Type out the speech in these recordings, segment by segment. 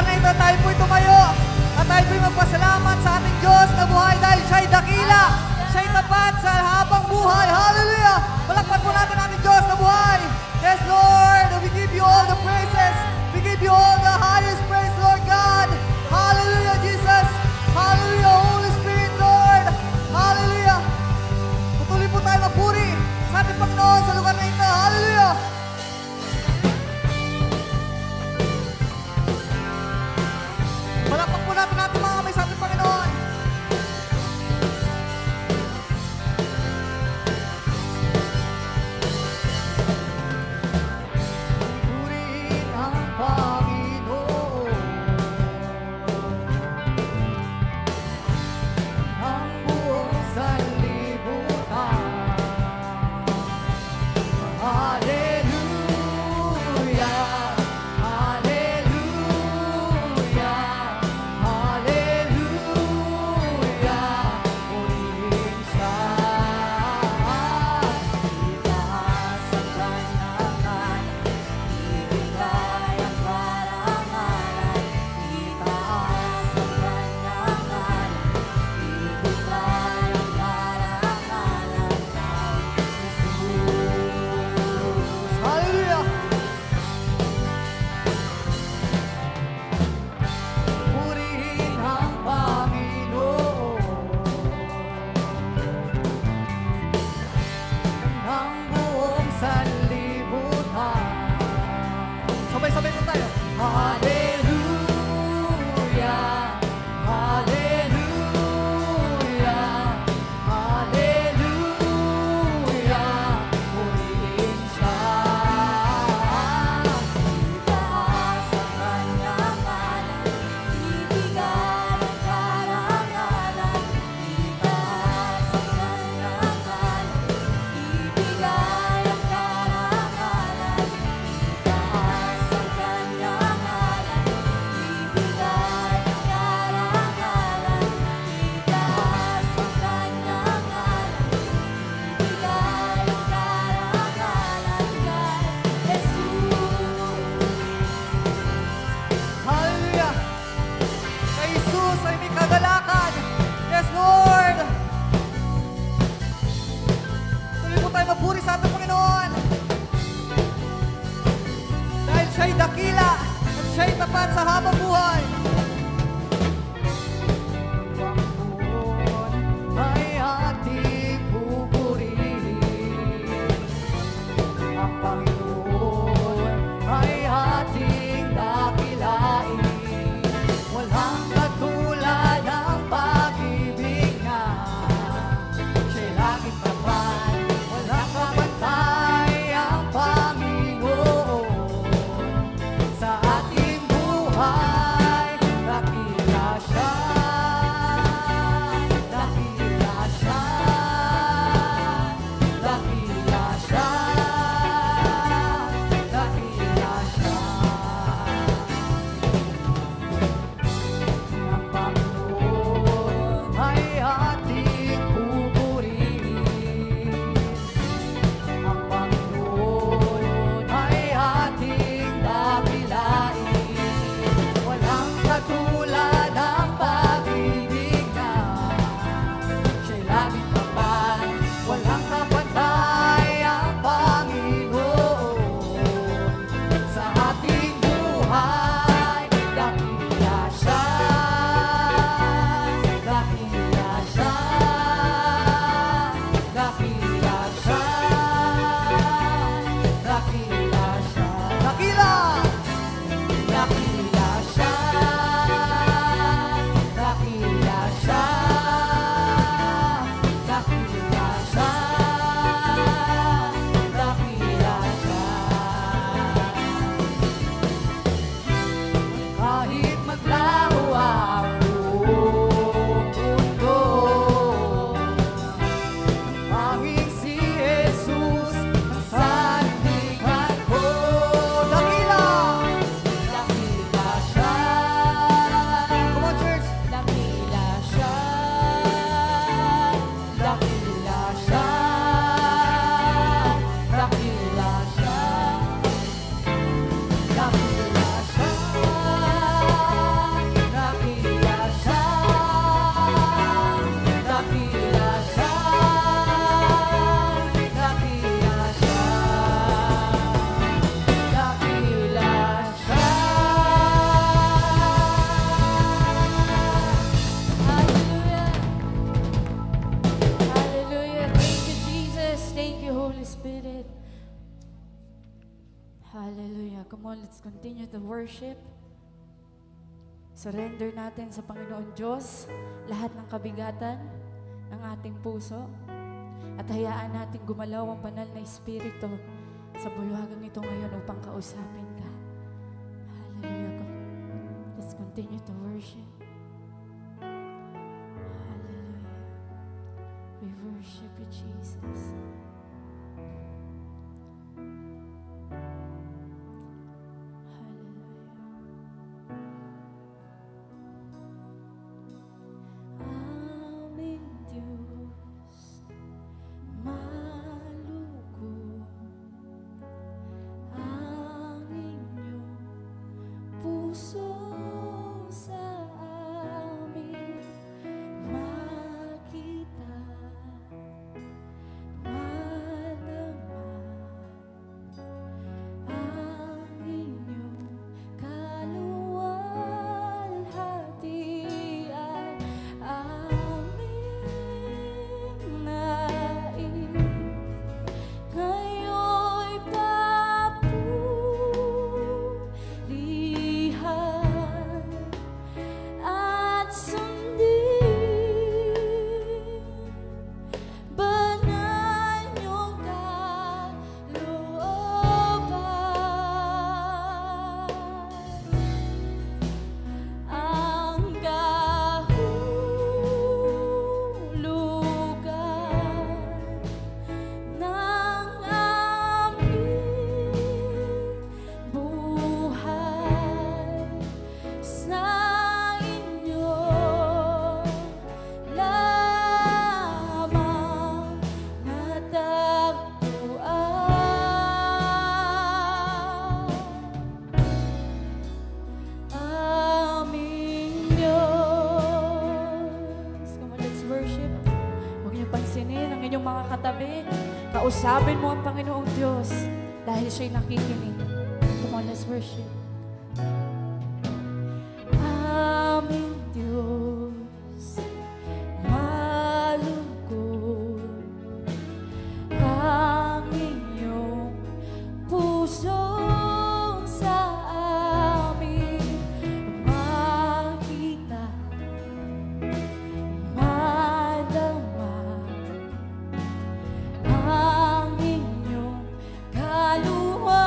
lugar na ito, tayo po'y tumayo at tayo po'y magpasalamat sa ating Diyos na buhay dahil siya'y dakila, siya'y tapat sa habang buhay. Hallelujah! Palakpan po natin ating Diyos na buhay. Yes, Lord, we give you all the praises. We give you all the highest praise, Lord God. Hallelujah, Jesus. Hallelujah, Holy Spirit, Lord. Hallelujah. Patuloy po tayo magpuri sa ating Panginoon sa lugar na ito. Hallelujah. Palakpak po natin ating mga kamay sa ating Panginoon. Purihin ang Panginoon ang buong sanlibutan. Hallelujah, hallelujah, hallelujah. Purihin siya. Itaas ang kanyang ngalan, ibigay ang karangalan. Itaas ang kanyang ngalan, ibigay ang karangalan ng Jesus. Hallelujah! Purihin ang Panginoon ng buong sanlibutan. Sabay-sabay po tayo. Hallelujah, hallelujah, hallelujah. Purihin siya. Itaas ang kanyang ngalan, ibigay ang karangalan. Itaas ang kanyang ngalan, ibigay ang karangalan. Itaas ang kanyang ngalan, ibigay ang karangalan. Itaas ang kanyang ngalan, ibigay ang karangalan kay Jesus. Hallelujah! Kay Jesus ay may kagalakan. Yes, Lord! Tuloy po tayo magpuri sa ating Panginoon. Dahil siya'y dakila at siya'y tapat sa habang buhay. Panginoon ay ating pupurihin. Ang Panginoon ay ating dakilain. Walang katulad ang pag-ibig na siya'y laging tapat. Walang kapantay ang Panginoon sa ating buhay. Come on, let's continue to worship. Surrender natin sa Panginoon Diyos lahat ng kabigatan ng ating puso at hayaan natin gumalaw ang banal na Espiritu sa bulwagang ito ngayon upang kausapin ka. Hallelujah. Let's continue to worship. Hallelujah. We worship you, Jesus. Kausapin mo ang Panginoong Diyos dahil siya'y nakikinig. Come on, let's worship. Aming Diyos, malugod ang inyong puso sa amin makita, madama ang inyong kaluwalhati.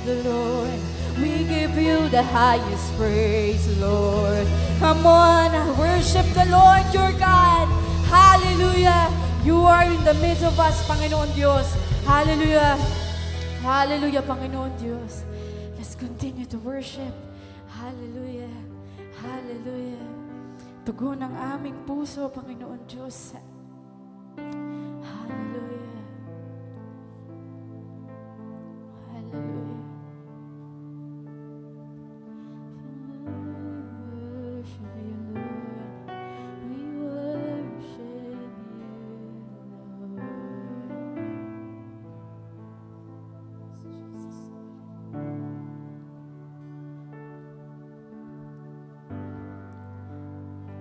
the Lord. We give you the highest praise, Lord. Come on, worship the Lord your God. Hallelujah. You are in the midst of us, Panginoon Diyos. Hallelujah. Hallelujah, Panginoon Diyos. Let's continue to worship. Hallelujah. Hallelujah. Tugon ang aming puso, Panginoon Diyos. Hallelujah. Hallelujah. Worship you, Lord. We worship you, Lord.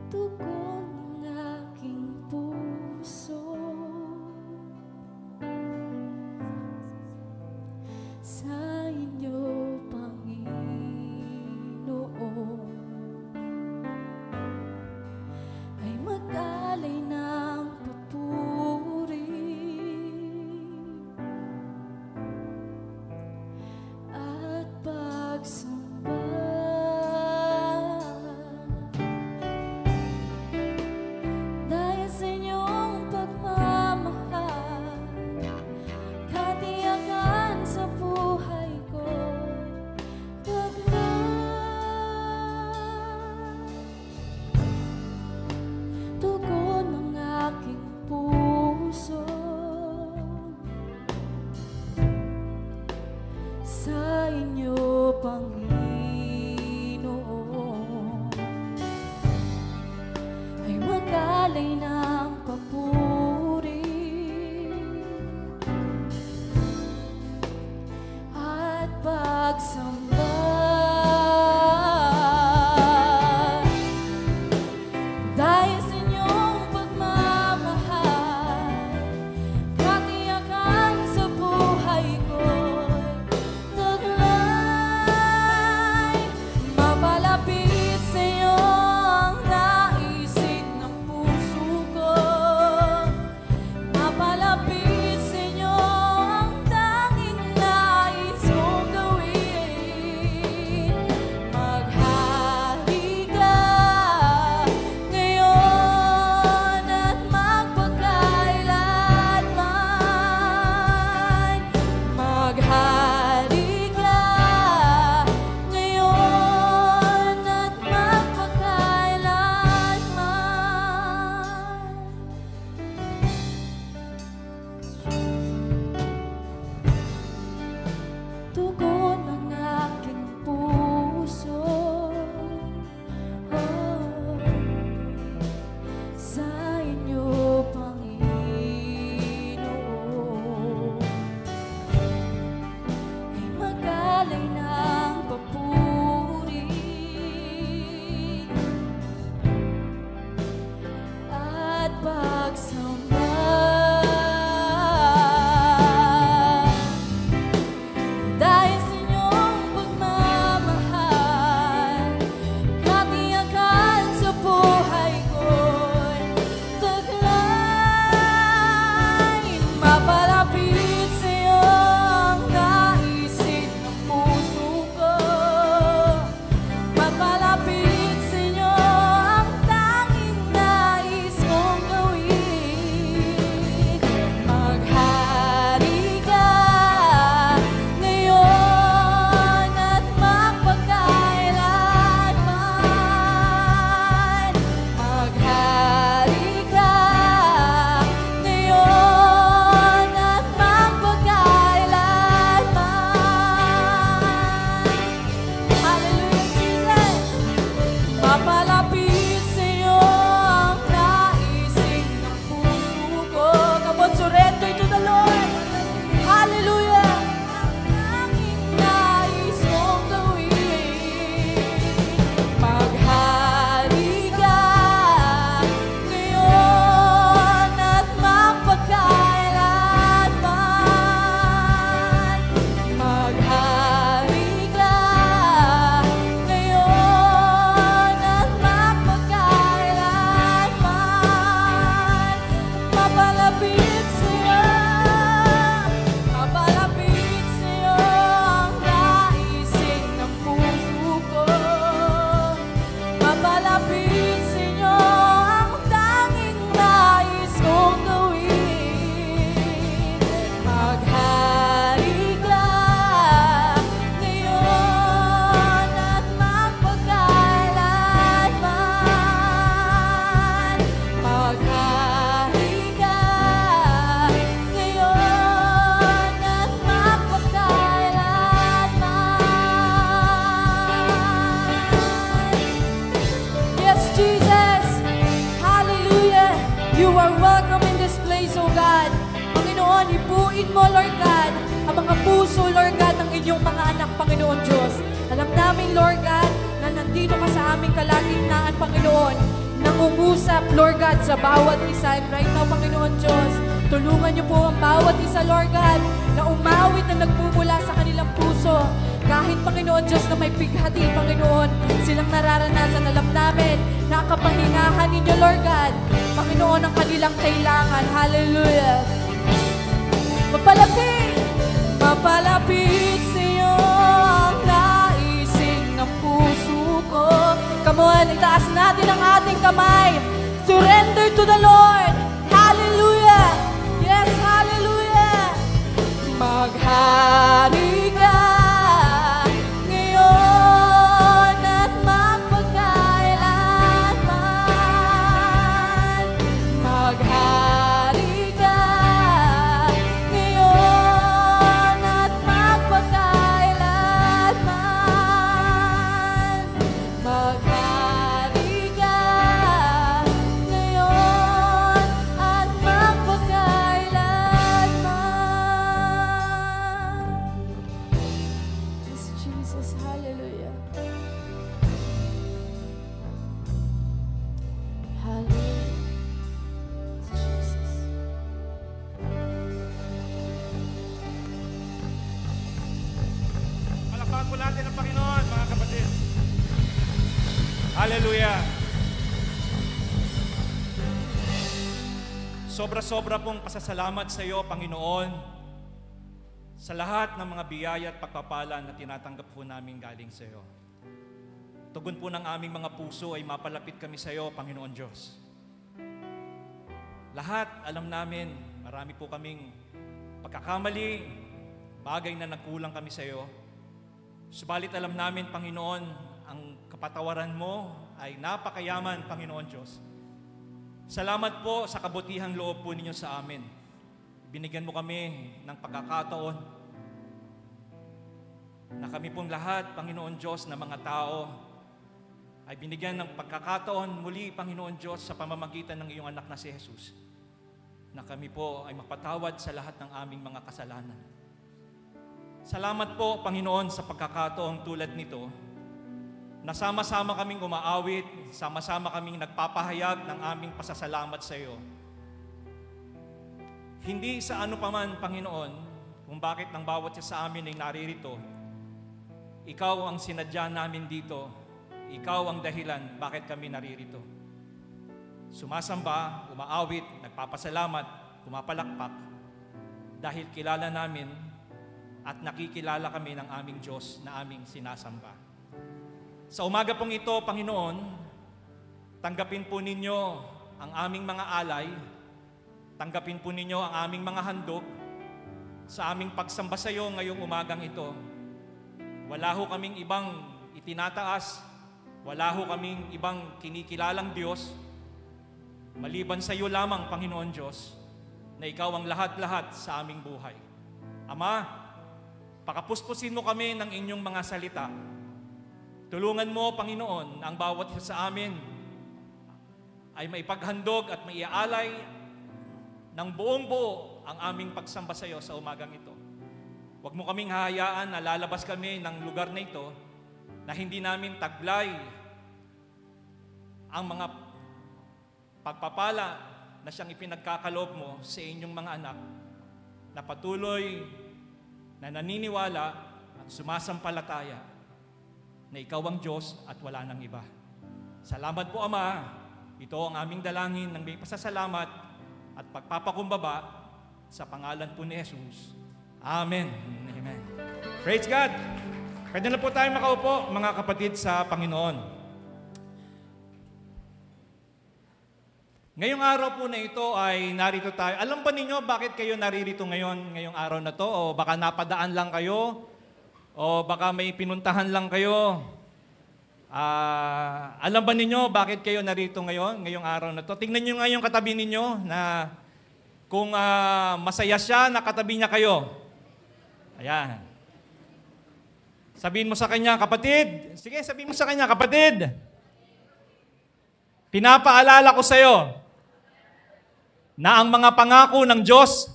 Tugon ng aking puso sa inyo, Panginoon, ay mag-alay ng papuri at pagsamba. Dahil sa inyong pagmamahal, katiyakan sa buhay ko, tugon ng aking puso sa inyo, Panginoon, ay mag-alay ng papuri at pagsamba. Dahil sa inyong pagmamahal, katiyakan sa buhay ko, taglay, mapalapit sa iyo ang naisip ng puso Buuin mo, Lord God, ang mga puso, Lord God, ng inyong mga anak, Panginoon Diyos. Alam namin, Lord God, na nandito ka sa aming kalagitnaan, Panginoon, nangungusap, Lord God, sa bawat isa. And right now, Panginoon Diyos, tulungan niyo po ang bawat isa, Lord God, na umawit na nagmumula sa kanilang puso. Kahit, Panginoon Diyos, na may pighati, Panginoon, silang nararanasan. Alam namin na kapahingahan ninyo, Lord God, Panginoon, ang kanilang kailangan. Hallelujah. Mapalapit sa iyo ang naising ng puso ko. Come on, itaas natin ang ating kamay. Surrender to the Lord. Hallelujah. Yes, hallelujah. Maghari ka ngayon at magpagkailanman. Maghari ka ngayon at magpagkailanman. Maghari ka ngayon at magpagkailanman. Yes, Jesus, hallelujah. Hallelujah. Jesus. Palakpakan po natin ang Panginoon, mga kapatid. Hallelujah! Sobra-sobra pong pasasalamat sa iyo, Panginoon, sa lahat ng mga biyaya at pagpapala na tinatanggap po namin galing sa iyo. Tugon po ng aming mga puso ay mapalapit kami sa iyo, Panginoon Diyos. Lahat, alam namin, marami po kaming pagkakamali, bagay na nagkulang kami sa iyo. Subalit alam namin, Panginoon, ang kapatawaran mo ay napakayaman, Panginoon Diyos. Salamat po sa kabutihang loob po ninyo sa amin. Binigyan mo kami ng pagkakataon na kami pong lahat, Panginoon Diyos, na mga tao ay binigyan ng pagkakataon muli, Panginoon Diyos, sa pamamagitan ng iyong anak na si Jesus, na kami po ay mapatawad sa lahat ng aming mga kasalanan. Salamat po, Panginoon, sa pagkakataong tulad nito, na sama-sama kaming umaawit, sama-sama kaming nagpapahayag ng aming pasasalamat sa iyo. Hindi sa ano paman, Panginoon, kung bakit ng bawat isa sa amin ay naririto. Ikaw ang sinadya namin dito. Ikaw ang dahilan bakit kami naririto. Sumasamba, umaawit, nagpapasalamat, pumapalakpak, dahil kilala namin at nakikilala kami ng aming Diyos na aming sinasamba. Sa umaga pong ito, Panginoon, tanggapin po ninyo ang aming mga alay, tanggapin po ninyo ang aming mga handog sa aming pagsamba sa iyo ngayong umagang ito. Wala ho kaming ibang itinataas, wala ho kaming ibang kinikilalang Diyos, maliban sa iyo lamang, Panginoon Diyos, na ikaw ang lahat-lahat sa aming buhay. Ama, pakapuspusin mo kami ng inyong mga salita. Tulungan mo, Panginoon, ang bawat isa sa amin ay maipaghandog at maiaalay ng buong buo ang aming pagsamba sa iyo sa umagang ito. Huwag mo kaming hahayaan na lalabas kami ng lugar na ito na hindi namin taglay ang mga pagpapala na siyang ipinagkakaloob mo sa inyong mga anak na patuloy na naniniwala at sumasampalataya na ikaw ang Diyos at wala nang iba. Salamat po, Ama. Ito ang aming dalangin ng may pasasalamat at pagpapakumbaba sa pangalan po ni Jesus. Amen. Amen. Praise God. Pwede na po tayo makaupo, mga kapatid sa Panginoon. Ngayong araw po na ito ay narito tayo. Alam ba ninyo bakit kayo naririto ngayong araw na to? O baka napadaan lang kayo? O baka may pinuntahan lang kayo? Alam ba ninyo bakit kayo narito ngayong araw na to? Tingnan nyo nga yung katabi ninyo na kung masaya siya, nakatabi niya kayo. Ayan. Sabihin mo sa kanya, kapatid. Sige, sabihin mo sa kanya, kapatid. Pinapaalala ko sa iyo na ang mga pangako ng Diyos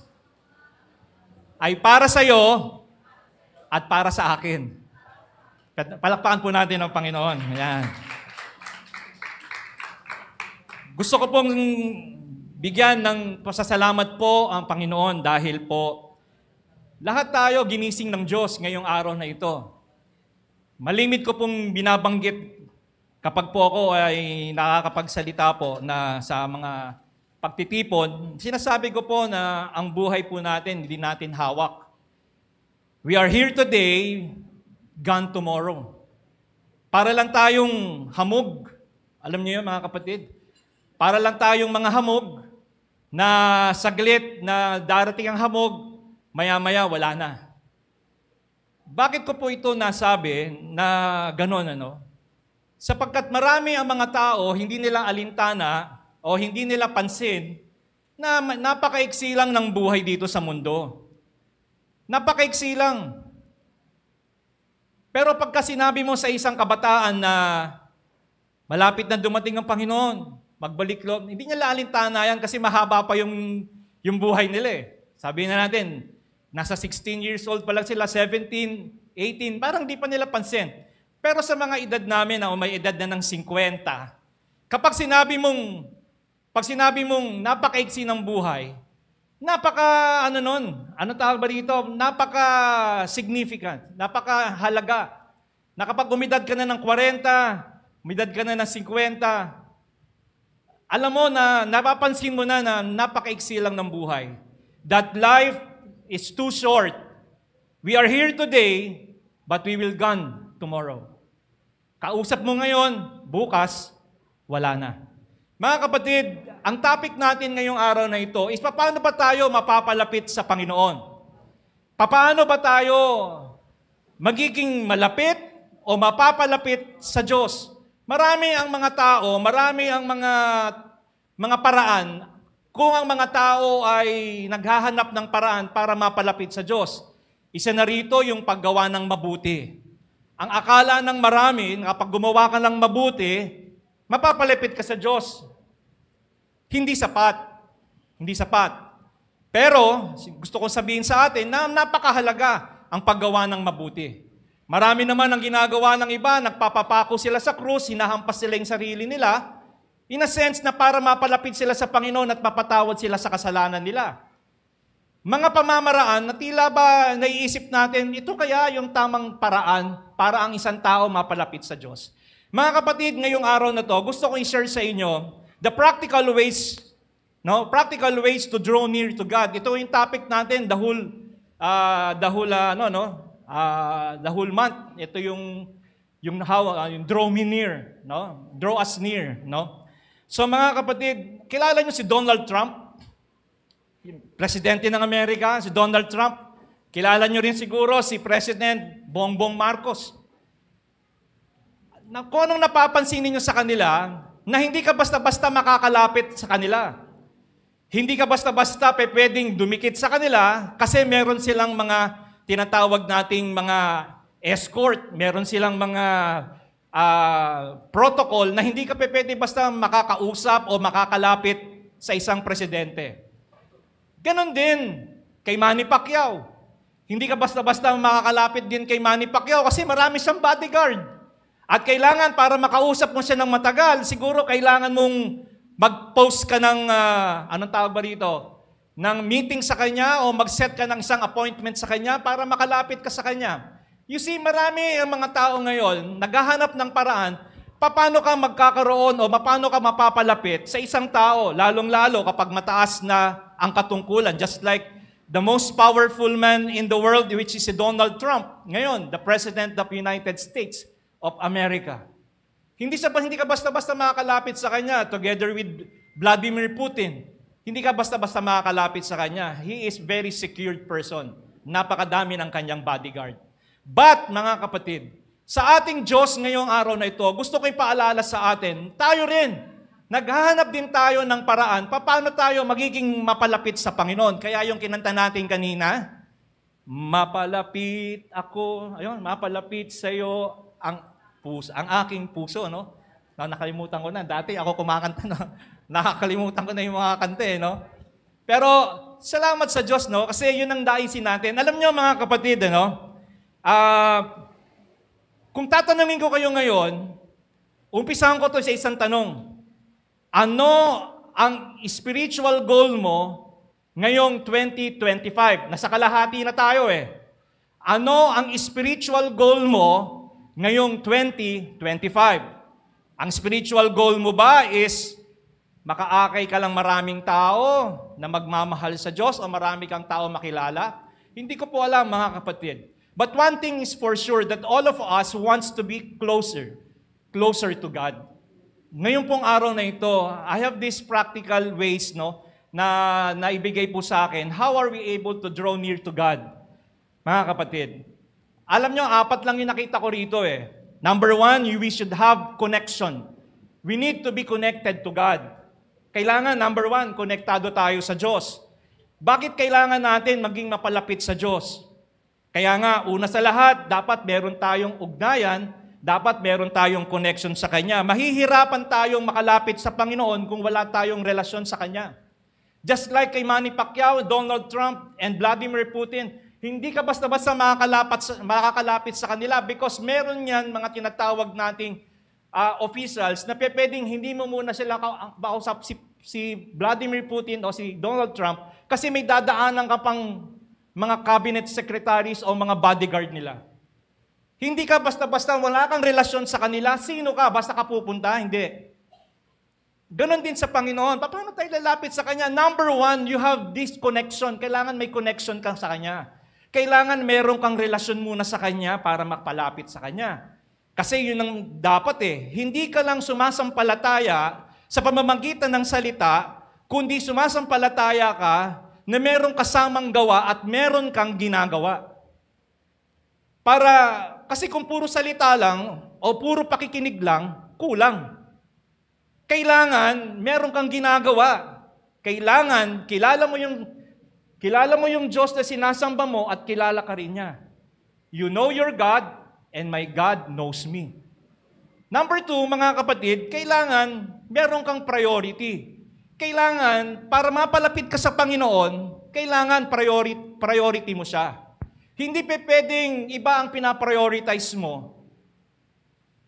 ay para sa iyo at para sa akin. Palakpakan po natin ang Panginoon. Ayan. Gusto ko pong bigyan ng pasasalamat po ang Panginoon dahil po lahat tayo ginising ng Diyos ngayong araw na ito. Malimit ko pong binabanggit kapag po ako ay nakakapagsalita po na sa mga pagtitipon, sinasabi ko po na ang buhay po natin, hindi natin hawak. We are here today, gone tomorrow. Para lang tayong hamog. Alam niyo yun, mga kapatid? Para lang tayong mga hamog na saglit na darating ang hamog, maya-maya wala na. Bakit ko po ito nasabi na gano'n, Sapagkat marami ang mga tao, hindi nila alintana o hindi nila pansin na napakaiksi lang ng buhay dito sa mundo. Napakaiksi lang. Pero pagka sinabi mo sa isang kabataan na malapit na dumating ang Panginoon, magbalik loob, hindi niya laalintana yan kasi mahaba pa yung buhay nila eh. Sabi na natin, nasa 16 years old pa lang sila, 17, 18, parang di pa nila pansin. Pero sa mga edad namin na may edad na ng 50, kapag sinabi mong napakaiksi ng buhay, napaka-significant, napakahalaga. Na kapag umidad ka na ng 40, umidad ka na ng 50, alam mo na, napapansin mo na napakaiksi lang ng buhay. That life is too short. We are here today, but we will gone tomorrow. Kausap mo ngayon, bukas, wala na. Mga kapatid, ang topic natin ngayong araw na ito is paano ba tayo mapapalapit sa Panginoon? Paano ba tayo magiging malapit o mapapalapit sa Diyos? Marami ang mga tao, marami ang mga paraan kung ang mga tao ay naghahanap ng paraan para mapalapit sa Diyos. Isa na rito yung paggawa ng mabuti. Ang akala ng marami, kapag gumawa ka ng mabuti, mapapalapit ka sa Diyos. Hindi sapat. Hindi sapat. Pero, gusto kong sabihin sa atin na napakahalaga ang paggawa ng mabuti. Marami naman ang ginagawa ng iba, nagpapapako sila sa krus, hinahampas sila yung sarili nila, in a sense na para mapalapit sila sa Panginoon at mapatawad sila sa kasalanan nila. Mga pamamaraan na tila ba naiisip natin, ito kaya yung tamang paraan para ang isang tao mapalapit sa Diyos. Mga kapatid, ngayong araw na to, gusto kong i-share sa inyo the practical ways to draw near to God. Ito yung topic natin, the whole month. Ito yung draw me near, draw us near, So mga kapatid, kilala niyo si Donald Trump? Presidente ng Amerika, si Donald Trump. Kilala niyo rin siguro si President Bongbong Marcos. Kung anong napapansin niyo sa kanila, na hindi ka basta-basta makakalapit sa kanila. Hindi ka basta-basta pwedeng dumikit sa kanila kasi meron silang mga tinatawag nating mga escort, meron silang mga protocol na hindi ka pwede basta makakausap o makakalapit sa isang presidente. Ganon din kay Manny Pacquiao. Hindi ka basta-basta makakalapit din kay Manny Pacquiao kasi marami siyang bodyguard. At kailangan para makausap mo siya ng matagal, siguro kailangan mong mag-post ka ng, ng meeting sa kanya o mag-set ka ng isang appointment sa kanya para makalapit ka sa kanya. You see, marami ang mga tao ngayon, naghahanap ng paraan, paano ka magkakaroon o paano ka mapapalapit sa isang tao, lalong-lalo kapag mataas na ang katungkulan. Just like the most powerful man in the world, which is si Donald Trump, ngayon, the President of the United States of America. Hindi ka basta-basta makakalapit sa kanya together with Vladimir Putin. Hindi ka basta-basta makakalapit sa kanya. He is very secured person. Napakadami ng kanyang bodyguard. But, mga kapatid, sa ating Diyos ngayong araw na ito, gusto ko ipaalala sa atin, tayo rin, naghahanap din tayo ng paraan, paano tayo magiging mapalapit sa Panginoon. Kaya yung kinanta natin kanina, mapalapit ako, mapalapit sa iyo ang aking puso, nakalimutan ko na. Dati ako kumakanta, nakakalimutan ko na yung mga kanta, Pero salamat sa Diyos, no? Kasi yun ang daisin natin. Alam nyo, mga kapatid, ano? Kung tatanungin ko kayo ngayon, umpisahan ko to sa isang tanong. Ano ang spiritual goal mo ngayong 2025? Nasa kalahati na tayo eh. Ano ang spiritual goal mo ngayong 2025? Ang spiritual goal mo ba is makaakay ka lang maraming tao na magmamahal sa Diyos o marami kang tao makilala? Hindi ko po alam, mga kapatid. But one thing is for sure that all of us wants to be closer to God. Ngayon pong araw na ito, I have these practical ways, no, na naibigay po sa akin. How are we able to draw near to God? Mga kapatid, alam nyo, 4 lang yung nakita ko rito eh. Number 1, we should have connection. We need to be connected to God. Kailangan, number 1, konektado tayo sa Diyos. Bakit kailangan natin maging mapalapit sa Diyos? Kaya nga, una sa lahat, dapat meron tayong ugnayan, dapat meron tayong connection sa Kanya. Mahihirapan tayong makalapit sa Panginoon kung wala tayong relasyon sa Kanya. Just like kay Manny Pacquiao, Donald Trump, and Vladimir Putin, hindi ka basta-basta makakalapit sa kanila because meron yan mga tinatawag nating officials na pwedeng hindi mo muna sila kausap si Vladimir Putin o si Donald Trump kasi may dadaanan ka pang mga cabinet secretaries o mga bodyguard nila. Hindi ka basta-basta, wala kang relasyon sa kanila. Sino ka? Basta ka pupunta? Hindi. Ganon din sa Panginoon. Paano tayo lalapit sa Kanya? Number 1, you have this connection. Kailangan may connection kang sa Kanya. Kailangan meron kang relasyon muna sa Kanya para makapalapit sa Kanya. Kasi yun ang dapat eh. Hindi ka lang sumasampalataya sa pamamagitan ng salita, kundi sumasampalataya ka na meron kasamang gawa at meron kang ginagawa. Kasi kung puro salita lang o puro pakikinig lang, kulang. Kailangan meron kang ginagawa. Kailangan kilala mo yung Diyos na sinasamba mo at kilala ka rin niya. You know your God and my God knows me. Number 2, mga kapatid, kailangan meron kang priority. Kailangan, para mapalapit ka sa Panginoon, kailangan priority mo siya. Hindi pwedeng iba ang pinaprioritize mo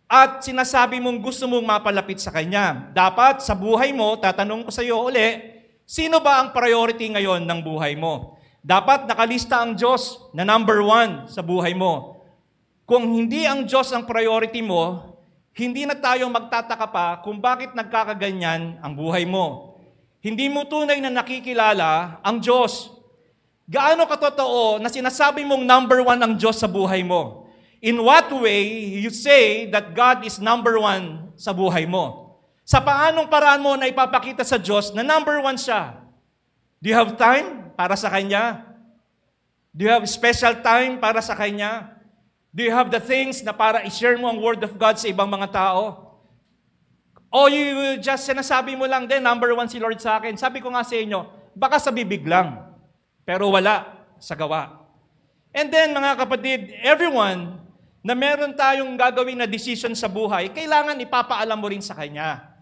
at sinasabi mong gusto mong mapalapit sa Kanya. Dapat sa buhay mo, tatanong ko sa iyo uli, sino ba ang priority ngayon ng buhay mo? Dapat nakalista ang Diyos na number 1 sa buhay mo. Kung hindi ang Diyos ang priority mo, hindi na tayo magtataka pa kung bakit nagkakaganyan ang buhay mo. Hindi mo tunay na nakikilala ang Diyos. Gaano katotoo na sinasabi mong number 1 ang Diyos sa buhay mo? In what way you say that God is number 1 sa buhay mo? Sa paanong paraan mo na ipapakita sa Diyos na number 1 siya? Do you have time para sa Kanya? Do you have special time para sa Kanya? Do you have the things na para i-share mo ang Word of God sa ibang mga tao? O you just sinasabi mo lang din, number 1 si Lord sa akin. Sabi ko nga sa inyo, baka sa bibig lang, pero wala sa gawa. And then, mga kapatid, everyone na meron tayong gagawin na decision sa buhay, kailangan ipapaalam mo rin sa Kanya.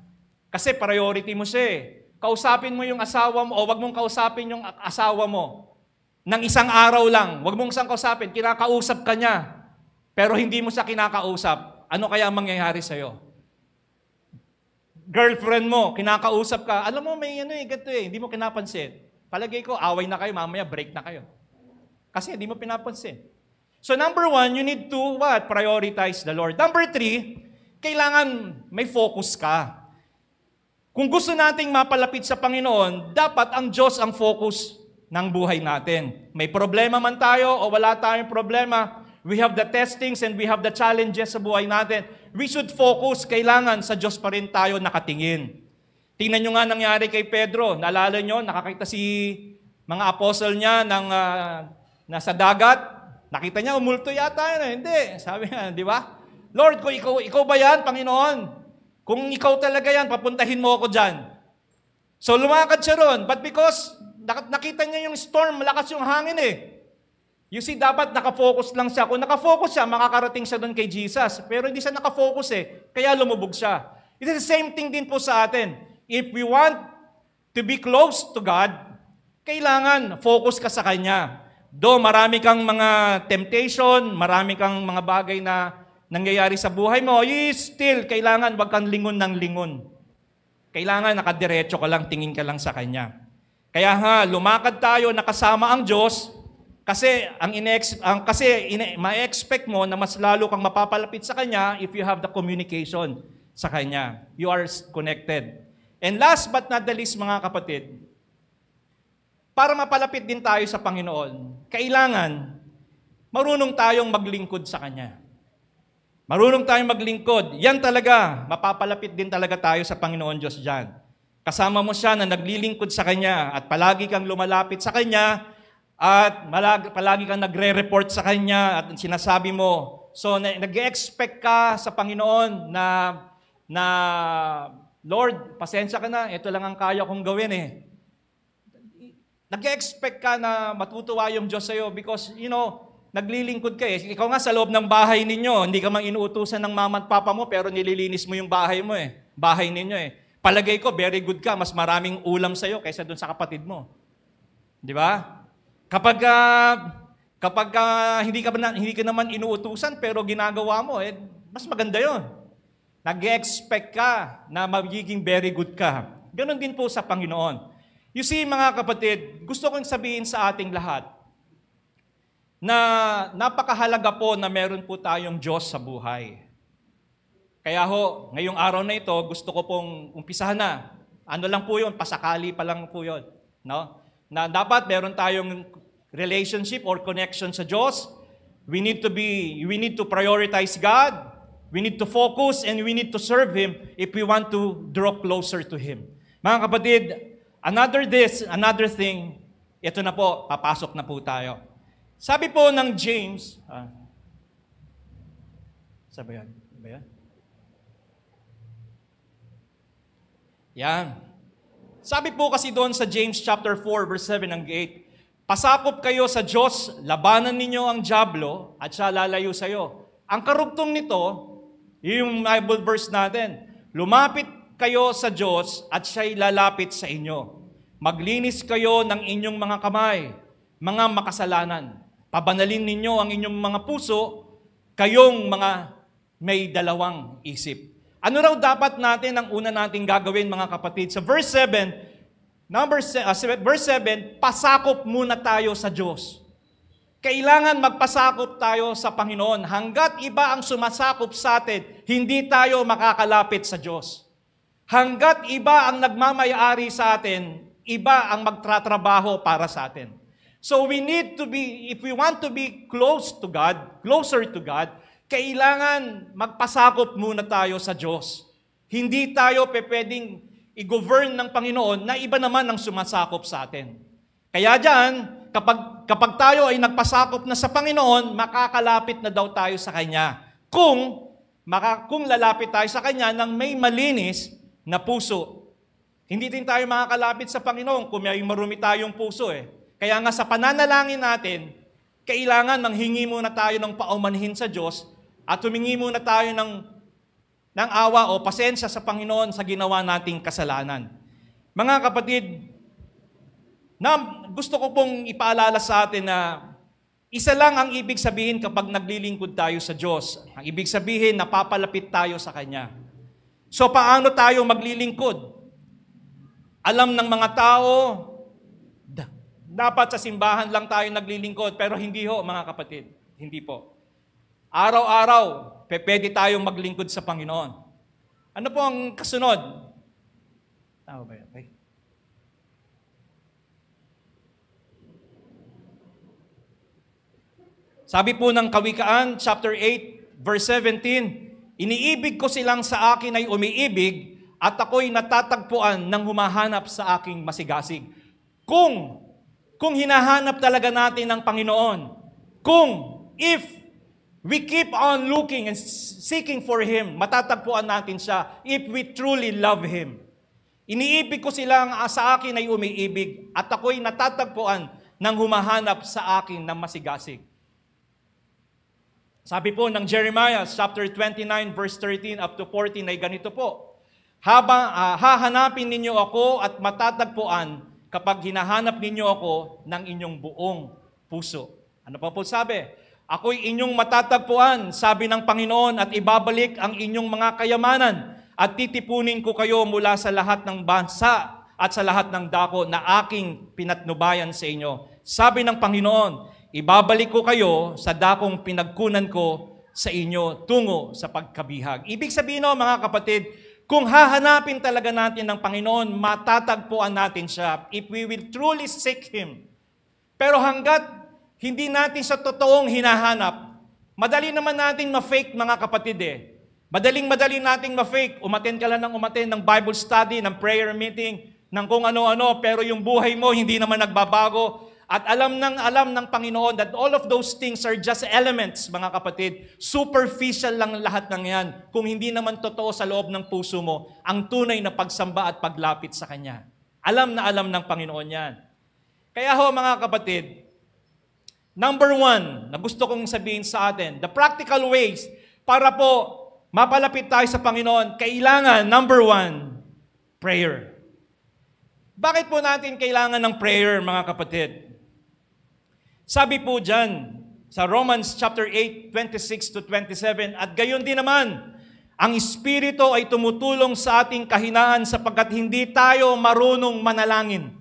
Kasi priority mo siya eh. Kausapin mo yung asawa mo o wag mong kausapin yung asawa mo ng isang araw lang. Wag mong isang kausapin, kinakausap ka niya. Pero hindi mo siya kinakausap. Ano kaya ang mangyayari sa'yo? Girlfriend mo, kinakausap ka, alam mo may ganito eh, hindi mo kinapansin. Palagay ko, away na kayo, mamaya break na kayo. Kasi hindi mo pinapansin. So number 1, you need to prioritize the Lord. Number 3, kailangan may focus ka. Kung gusto nating mapalapit sa Panginoon, dapat ang Diyos ang focus ng buhay natin. May problema man tayo o wala tayong problema, we have the testings and we have the challenges sa buhay natin. We should focus, kailangan sa Diyos pa rin tayo nakatingin. Tingnan nyo nga nangyari kay Pedro. Naalala nyo, nakakita si mga apostle niya nasa dagat. Nakita niya, umulto yata yun. Hindi. Sabi niya, di ba? Lord, kung ikaw ba yan, Panginoon? Kung ikaw talaga yan, papuntahin mo ako dyan. So lumakad siya ron. But because nakita niya yung storm, malakas yung hangin eh. You see, dapat nakafocus lang siya. Kung nakafocus siya, makakarating siya doon kay Jesus. Pero hindi siya nakafocus eh, kaya lumubog siya. It is the same thing din po sa atin. If we want to be close to God, Kailangan focus ka sa Kanya. Do marami kang mga temptation, marami kang mga bagay na nangyayari sa buhay mo, still, kailangan wag kang lingon ng lingon. Kailangan nakadiretso ka lang, tingin ka lang sa Kanya. Kaya lumakad tayo nakasama ang Diyos, kasi ma-expect mo na mas lalo kang mapapalapit sa Kanya if you have the communication sa Kanya. You are connected. And last but not the least, mga kapatid, para mapalapit din tayo sa Panginoon, kailangan marunong tayong maglingkod sa Kanya. Marunong tayong maglingkod. Yan talaga, mapapalapit din talaga tayo sa Panginoon Diyos dyan. Kasama mo siya na naglilingkod sa Kanya at palagi kang lumalapit sa Kanya at palagi kang nagre-report sa Kanya at sinasabi mo. So, nag-expect ka sa Panginoon na Lord, pasensya ka na, ito lang ang kaya kong gawin eh. Nag-expect ka na matutuwa yung Diyos sa'yo because, naglilingkod ka eh. Ikaw nga sa loob ng bahay ninyo, hindi ka mang inuutusan ng mama at papa mo pero nililinis mo yung bahay mo eh. Bahay ninyo eh. Palagay ko, very good ka, mas maraming ulam sa'yo kaysa dun sa kapatid mo. Di ba? Kapag hindi ka naman inuutusan pero ginagawa mo, mas maganda yon. Nag-expect ka na magiging very good ka. Ganon din po sa Panginoon. You see, mga kapatid, gusto kong sabihin sa ating lahat na napakahalaga po na meron po tayong Diyos sa buhay. Kaya ngayong araw na ito, gusto ko pong umpisahan na. Ano lang po yun, pasakali pa lang po yun. No? Na dapat meron tayong relationship or connection sa Diyos. We need to prioritize God. We need to focus and we need to serve Him if we want to draw closer to Him. Mga kapatid, another thing, ito na po, papasok na po tayo. Sabi po ng James, sabi yan? Yan. Sabi po kasi doon sa James chapter 4, verse 7 and 8, pasakop kayo sa Diyos, labanan ninyo ang dyablo, at siya lalayo sa iyo. Ang karugtong nito, yung Bible verse natin, lumapit kayo sa Diyos at siya'y lalapit sa inyo. Maglinis kayo ng inyong mga kamay, mga makasalanan. Pabanalin ninyo ang inyong mga puso, kayong mga may dalawang isip. Ano raw dapat natin ang una nating gagawin, mga kapatid? Sa verse 7, verse 7, pasakop muna tayo sa Diyos. Kailangan magpasakop tayo sa Panginoon. Hanggat iba ang sumasakop sa atin, hindi tayo makakalapit sa Diyos. Hanggat iba ang nagmamayari sa atin, iba ang magtratrabaho para sa atin. So we need to be, if we want to be closer to God, kailangan magpasakop muna tayo sa Diyos. Hindi tayo pwedeng i-govern ng Panginoon na iba naman ang sumasakop sa atin. Kaya dyan, kapag tayo ay nagpasakop na sa Panginoon, makakalapit na daw tayo sa Kanya. Kung lalapit tayo sa Kanya ng may malinis na puso. Hindi din tayo makakalapit sa Panginoon kung may marumi tayong puso eh. Kaya nga sa pananalangin natin, kailangan manghingi muna tayo ng paumanhin sa Diyos at humingi muna tayo ng awa o pasensya sa Panginoon sa ginawa nating kasalanan. Mga kapatid, gusto ko pong ipaalala sa atin na isa lang ang ibig sabihin kapag naglilingkod tayo sa Diyos. Ang ibig sabihin, napapalapit tayo sa Kanya. So paano tayo maglilingkod? Alam ng mga tao, dapat sa simbahan lang tayo naglilingkod, pero hindi ho, mga kapatid. Hindi po. Araw-araw, pwede tayong maglingkod sa Panginoon. Ano po ang kasunod? Tama ba yan? Okay. Sabi po ng Kawikaan, chapter 8, verse 17, iniibig ko silang sa akin ay umiibig at ako'y natatagpuan ng humahanap sa aking masigasig. Kung hinahanap talaga natin ang Panginoon, if we keep on looking and seeking for Him, matatagpuan natin siya if we truly love Him. Iniibig ko silang sa akin ay umiibig at ako'y natatagpuan ng humahanap sa akin ng masigasig. Sabi po ng Jeremiah chapter 29 verse 13 up to 14 ay ganito po. Hahanapin ninyo ako at matatagpuan kapag hinahanap ninyo ako ng inyong buong puso. Ano pa po sabi? Ako'y inyong matatagpuan, sabi ng Panginoon, at ibabalik ang inyong mga kayamanan at titipunin ko kayo mula sa lahat ng bansa at sa lahat ng dako na aking pinatnubayan sa inyo. Sabi ng Panginoon, ibabalik ko kayo sa dakong pinagkunan ko sa inyo tungo sa pagkabihag. Ibig sabihin mga kapatid, kung hahanapin talaga natin ng Panginoon, matatagpuan natin siya if we will truly seek Him. Pero hanggat hindi natin sa totoong hinahanap, madali naman natin ma-fake mga kapatid Madaling natin ma-fake. Umattend ka lang ng umattend ng Bible study, ng prayer meeting, ng kung ano-ano, pero yung buhay mo hindi naman nagbabago. At alam ng Panginoon that all of those things are just elements, mga kapatid. Superficial lang lahat ng yan. Kung hindi naman totoo sa loob ng puso mo, ang tunay na pagsamba at paglapit sa Kanya. Alam na alam ng Panginoon yan. Kaya mga kapatid, number 1 na gusto kong sabihin sa atin, the practical ways para po mapalapit tayo sa Panginoon, kailangan, number 1, prayer. Bakit po natin kailangan ng prayer, mga kapatid? Sabi po dyan, sa Romans chapter 8, 26-27, at gayon din naman, ang Espiritu ay tumutulong sa ating kahinaan sapagkat hindi tayo marunong manalangin.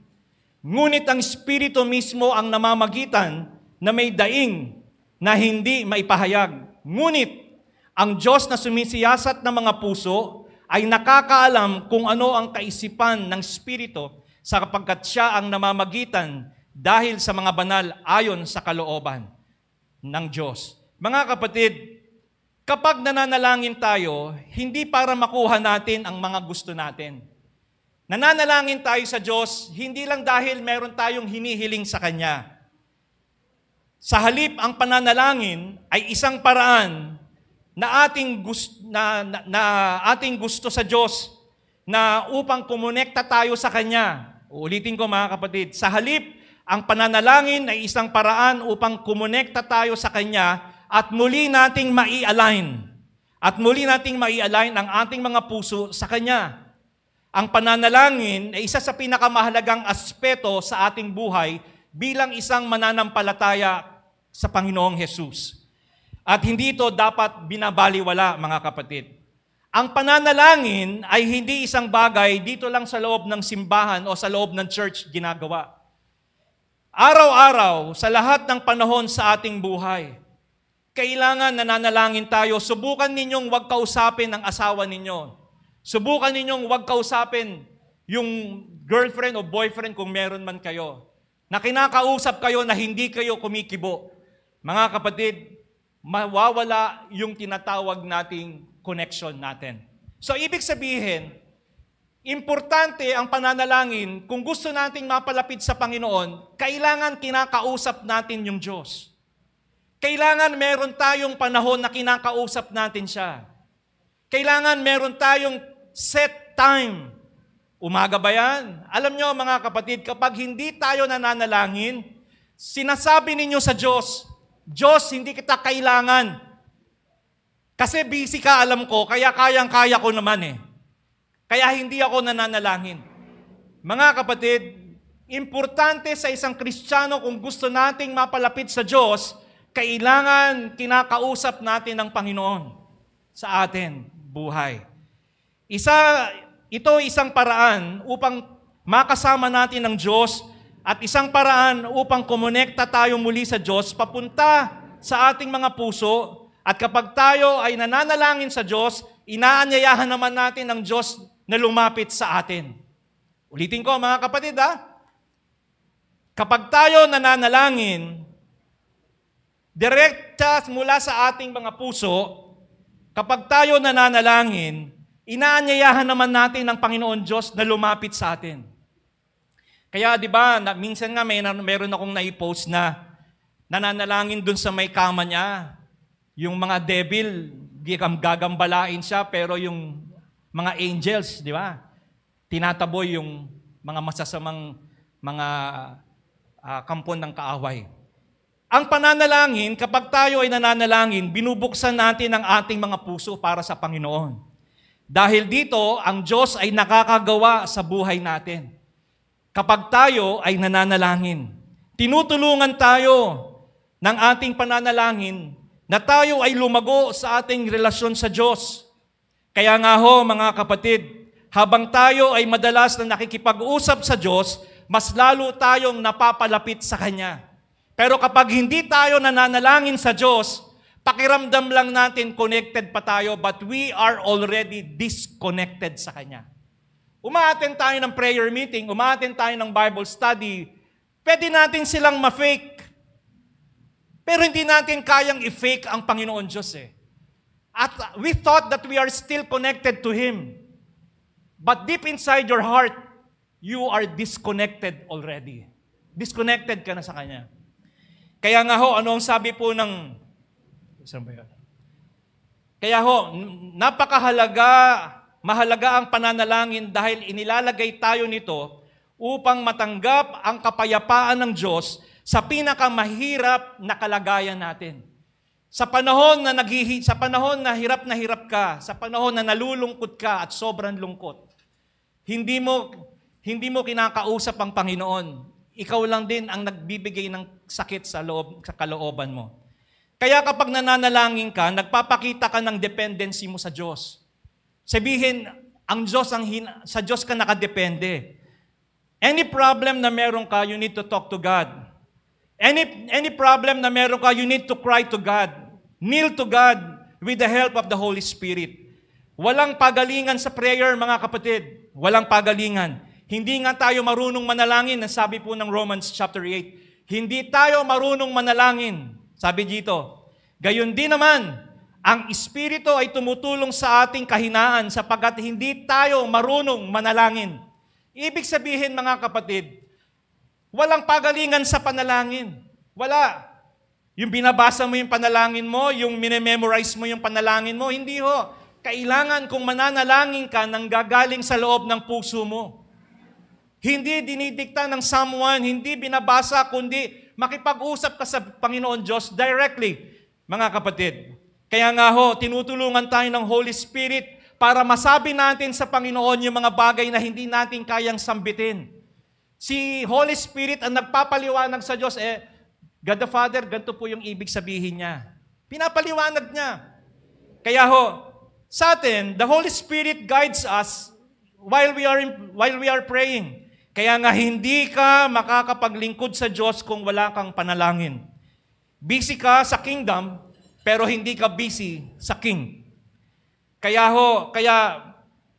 Ngunit ang Espiritu mismo ang namamagitan na may daing na hindi maipahayag. Ngunit ang Diyos na sumisiyasat ng mga puso ay nakakaalam kung ano ang kaisipan ng Espiritu sapagkat siya ang namamagitan dahil sa mga banal ayon sa kalooban ng Diyos. Mga kapatid, kapag nananalangin tayo, hindi para makuha natin ang mga gusto natin. Nananalangin tayo sa Diyos, hindi lang dahil meron tayong hinihiling sa Kanya. Sa halip, ang pananalangin ay isang paraan na ating gusto sa Diyos na upang kumonekta tayo sa Kanya. Uulitin ko mga kapatid, sa halip, ang pananalangin ay isang paraan upang kumonekta tayo sa Kanya at muli nating mai-align. At muli nating mai-align ang ating mga puso sa Kanya. Ang pananalangin ay isa sa pinakamahalagang aspeto sa ating buhay bilang isang mananampalataya sa Panginoong Hesus. At hindi ito dapat binabaliwala, mga kapatid. Ang pananalangin ay hindi isang bagay dito lang sa loob ng simbahan o sa loob ng church ginagawa. Araw-araw, sa lahat ng panahon sa ating buhay, kailangan nananalangin tayo. Subukan ninyong huwag kausapin ang asawa ninyo. Subukan ninyong huwag kausapin yung girlfriend o boyfriend kung meron man kayo. Na kinakausap kayo na hindi kayo kumikibo. Mga kapatid, mawawala yung tinatawag nating connection natin. So, ibig sabihin, importante ang pananalangin, kung gusto nating mapalapit sa Panginoon, kailangan kinakausap natin yung Diyos. Kailangan meron tayong panahon na kinakausap natin siya. Kailangan meron tayong set time. Umaga ba yan? Alam nyo mga kapatid, kapag hindi tayo nananalangin, sinasabi ninyo sa Diyos, Diyos, hindi kita kailangan. Kasi busy ka, alam ko, kaya kayang-kaya ko naman Kaya hindi ako nananalangin. Mga kapatid, importante sa isang Kristiyano kung gusto nating mapalapit sa Diyos, kailangan kinakausap natin ang Panginoon sa atin buhay. Ito isang paraan upang makasama natin ang Diyos at isang paraan upang kumonekta tayo muli sa Diyos papunta sa ating mga puso. At kapag tayo ay nananalangin sa Diyos, inaanyayahan naman natin ang Diyos na lumapit sa atin. Ulitin ko mga kapatid kapag tayo nananalangin, direkta mula sa ating mga puso, kapag tayo nananalangin, inaanyayahan naman natin ang Panginoon Diyos na lumapit sa atin. Kaya di ba, minsan nga meron akong naipost na nananalangin dun sa may kama niya. Yung mga devil, gagambalain siya, pero yung mga angels, di ba? Tinataboy yung mga masasamang mga kampon ng kaaway. Ang pananalangin, kapag tayo ay nananalangin, binubuksan natin ang ating mga puso para sa Panginoon. Dahil dito, ang Diyos ay nakakagawa sa buhay natin. kapag tayo ay nananalangin. Tinutulungan tayo ng ating pananalangin na tayo ay lumago sa ating relasyon sa Diyos. Kaya nga ho, mga kapatid, habang tayo ay madalas na nakikipag-usap sa Diyos, mas lalo tayong napapalapit sa Kanya. Pero kapag hindi tayo nananalangin sa Diyos, pakiramdam lang natin connected pa tayo, but we are already disconnected sa Kanya. Umaattend tayo ng prayer meeting, umaattend tayo ng Bible study, pwede natin silang ma-fake. Pero hindi natin kayang i-fake ang Panginoon Diyos eh. At we thought that we are still connected to Him. But deep inside your heart, you are disconnected already. Disconnected ka na sa Kanya. Kaya nga ho, ano ang sabi po ng... Saan ba yan? Kaya ho, mahalaga ang pananalangin dahil inilalagay tayo nito upang matanggap ang kapayapaan ng Diyos sa pinakamahirap na kalagayan natin. Sa panahon na hirap ka, sa panahon na nalulungkot ka at sobrang lungkot, hindi mo kinakausap ang Panginoon. Ikaw lang din ang nagbibigay ng sakit sa kalooban mo. Kaya kapag nananalangin ka, nagpapakita ka ng dependency mo sa Diyos. Sabihin, sa Diyos ka nakadepende. Any problem na meron ka, you need to talk to God. Any problem na meron ka, you need to cry to God. Kneel to God with the help of the Holy Spirit. Walang pagalingan sa prayer, mga kapatid. Walang pagalingan. Hindi nga tayo marunong manalangin, sabi po ng Romans chapter 8. Hindi tayo marunong manalangin. Sabi dito, gayon din naman, ang Espiritu ay tumutulong sa ating kahinaan sapagkat hindi tayo marunong manalangin. Ibig sabihin, mga kapatid, walang pagalingan sa panalangin. Wala. Yung binabasa mo yung panalangin mo, yung minememorize mo yung panalangin mo, hindi ho. Kailangan kung mananalangin ka nang gagaling sa loob ng puso mo. Hindi dinidikta ng someone, hindi binabasa, kundi makipag-usap ka sa Panginoon Diyos directly, mga kapatid. Kaya nga ho, tinutulungan tayo ng Holy Spirit para masabi natin sa Panginoon yung mga bagay na hindi natin kayang sambitin. Si Holy Spirit ang nagpapaliwanag sa Diyos, God the Father, ganito po yung ibig sabihin niya. Pinapaliwanag niya. Kaya ho, sa atin, the Holy Spirit guides us while we are praying. Kaya nga hindi ka makakapaglingkod sa Diyos kung wala kang panalangin. Busy ka sa kingdom, pero hindi ka busy sa king. Kaya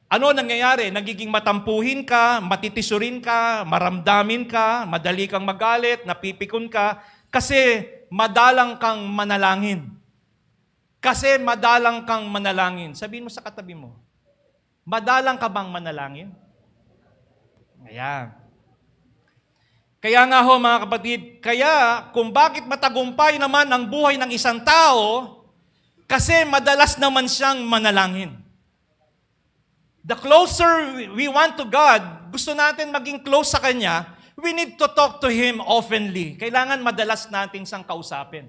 ano nangyayari? Nagiging matampuhin ka, matitisurin ka, maramdamin ka, madali kang magalit, napipikon ka, kasi madalang kang manalangin. Sabihin mo sa katabi mo, madalang ka bang manalangin? Ayan. Kaya nga ho, mga kapatid, kung bakit matagumpay naman ang buhay ng isang tao, kasi madalas naman siyang manalangin. The closer we want to God, gusto natin maging close sa Kanya, we need to talk to Him oftenly. Kailangan madalas natin siyang kausapin.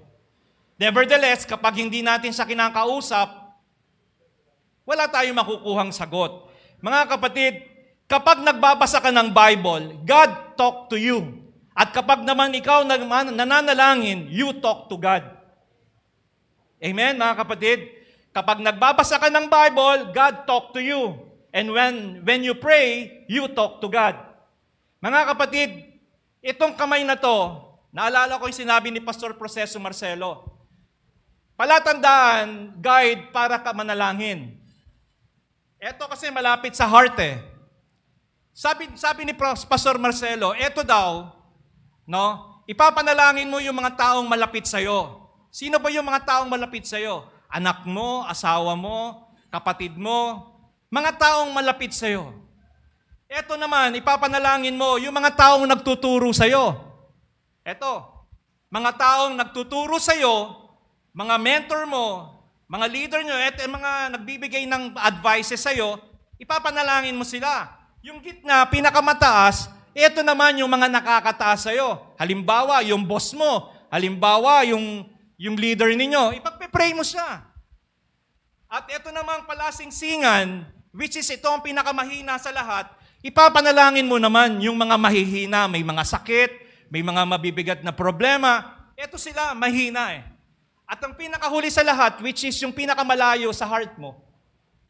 Nevertheless, kapag hindi natin siya kinakausap, wala tayong makukuhang sagot. Mga kapatid, kapag nagbabasa ka ng Bible, God talk to you. At kapag naman ikaw nananalangin, you talk to God. Amen, mga kapatid? Kapag nagbabasa ka ng Bible, God talk to you. And when you pray, you talk to God. Mga kapatid, itong kamay na to, naalala ko yung sinabi ni Pastor Proceso Marcelo. Palatandaan, guide para ka manalangin. Ito kasi malapit sa heart eh. Sabi ni Pastor Marcelo, ito daw, ipapanalangin mo yung mga taong malapit sa'yo. Sino ba yung mga taong malapit sa'yo? Anak mo, asawa mo, kapatid mo, mga taong malapit sa'yo. Ito naman, ipapanalangin mo yung mga taong nagtuturo sa'yo. Ito, mga taong nagtuturo sa'yo, mga mentor mo, mga leader nyo, ito yung mga nagbibigay ng advices sa'yo, ipapanalangin mo sila. Yung gitna, pinakamataas, ito naman yung mga nakakataas sa'yo. Halimbawa, yung boss mo. Halimbawa, yung leader ninyo. Ipagpe-pray mo siya. At ito namang palasingsingan, which is ito ang pinakamahina sa lahat, Ipapanalangin mo naman yung mga mahihina, may mga sakit, may mga mabibigat na problema. Ito sila, mahina eh. At ang pinakahuli sa lahat, which is yung pinakamalayo sa heart mo,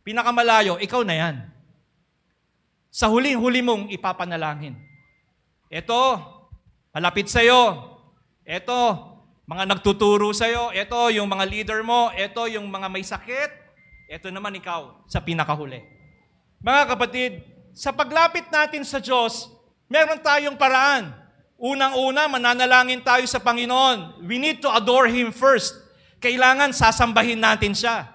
pinakamalayo, ikaw na yan. Sa huling-huli mong ipapanalangin. Ito, malapit sa'yo. Ito, mga nagtuturo sa'yo. Ito, yung mga leader mo. Ito, yung mga may sakit. Ito naman ikaw, sa pinakahuli. Mga kapatid, sa paglapit natin sa Diyos, meron tayong paraan. Unang-una, mananalangin tayo sa Panginoon. We need to adore Him first. Kailangan sasambahin natin siya.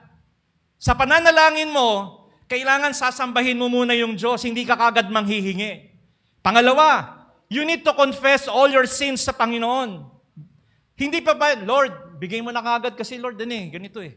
Sa pananalangin mo, kailangan sasambahin mo muna yung Diyos, hindi ka kagad manghihingi. Pangalawa, you need to confess all your sins sa Panginoon. Hindi pa ba, Lord, bigay mo na kagad kasi Lord, ganito eh.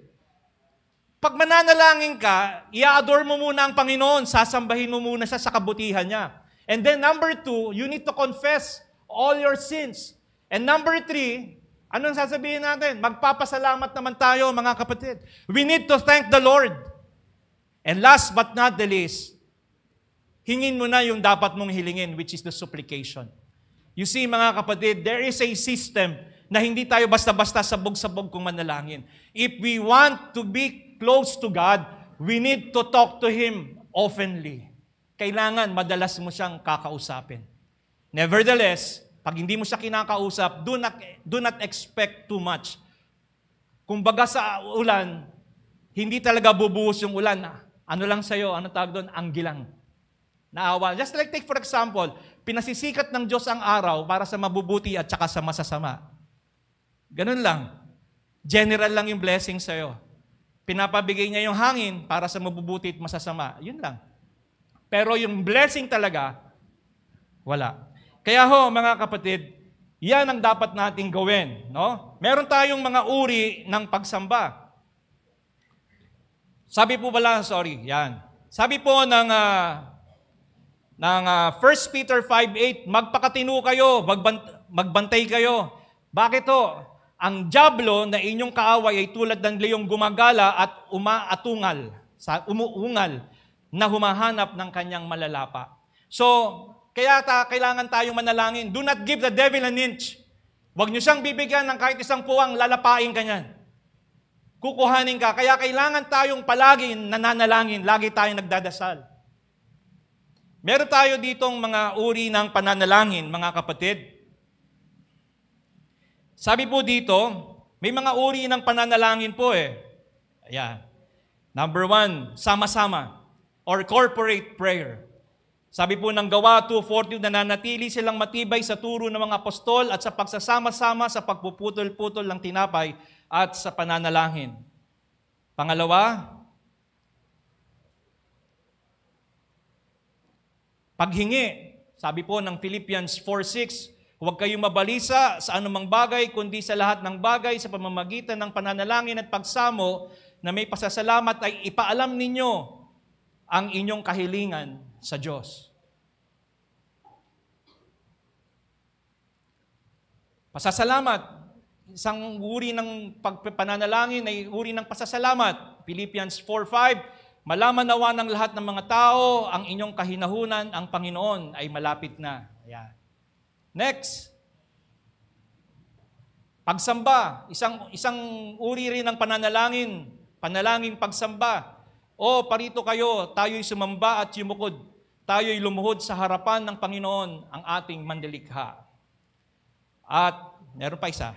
Pag mananalangin ka, i-adore mo muna ang Panginoon, sasambahin mo muna siya sa kabutihan niya. And then number 2, you need to confess all your sins. And number 3, anong sasabihin natin? Magpapasalamat naman tayo, mga kapatid. We need to thank the Lord. And last but not the least, hingin mo na yung dapat mong hilingin, which is the supplication. You see, mga kapatid, there is a system na hindi tayo basta-basta sabog-sabog kung manalangin. If we want to be close to God, we need to talk to Him oftenly. Kailangan madalas mo siyang kakausapin. Nevertheless, pag hindi mo siya kinakausap, do not expect too much. Kumbaga sa ulan, hindi talaga bubuhos yung ulan. Ano lang sa'yo, ano tawag doon? Anggilang. Naawa. Just like take for example, pinasisikat ng Diyos ang araw para sa mabubuti at saka sa masasama. Ganun lang. General lang yung blessing sa'yo. Pinapabigay niya yung hangin para sa mabubuti at masasama. Yun lang. Pero yung blessing talaga, wala. Kaya mga kapatid, yan ang dapat nating gawin. No? Meron tayong mga uri ng pagsamba. Sabi po Sabi po ng 1 Peter 5:8, magpakatino kayo, magbantay kayo. Bakit to? Ang dyablo na inyong kaaway ay tulad ng leong gumagala at umuungal na humahanap ng kanyang malalapa. So, kaya kailangan tayong manalangin. Do not give the devil an inch. Huwag niyo siyang bibigyan ng kahit isang puwang, lalapain ka niyan. Kukuhanin ka. Kaya kailangan tayong palagi nananalangin, lagi tayong nagdadasal. Meron tayo ditong mga uri ng pananalangin, mga kapatid. Sabi po dito, may mga uri ng pananalangin po eh. Ayan. Number 1, sama-sama or corporate prayer. Sabi po ng Gawa 2:40, nananatili silang matibay sa turo ng mga apostol at sa pagsasama-sama sa pagpuputol-putol ng tinapay at sa pananalangin. Pangalawa, paghingi. Sabi po ng Philippians 4:6, huwag kayong mabalisa sa anumang bagay, kundi sa lahat ng bagay sa pamamagitan ng pananalangin at pagsamo na may pasasalamat ay ipaalam ninyo ang inyong kahilingan sa Diyos. Pasasalamat. Isang uri ng pananalangin ay uri ng pasasalamat. Philippians 4:5, malaman nawa ng lahat ng mga tao ang inyong kahinahunan, ang Panginoon ay malapit na. Ayan. Next, pagsamba. Isang uri rin ng pananalangin, panalangin pagsamba. O parito kayo, tayo'y sumamba at yumukod. Tayo'y lumuhod sa harapan ng Panginoon, ang ating manlilikha. At meron pa isa.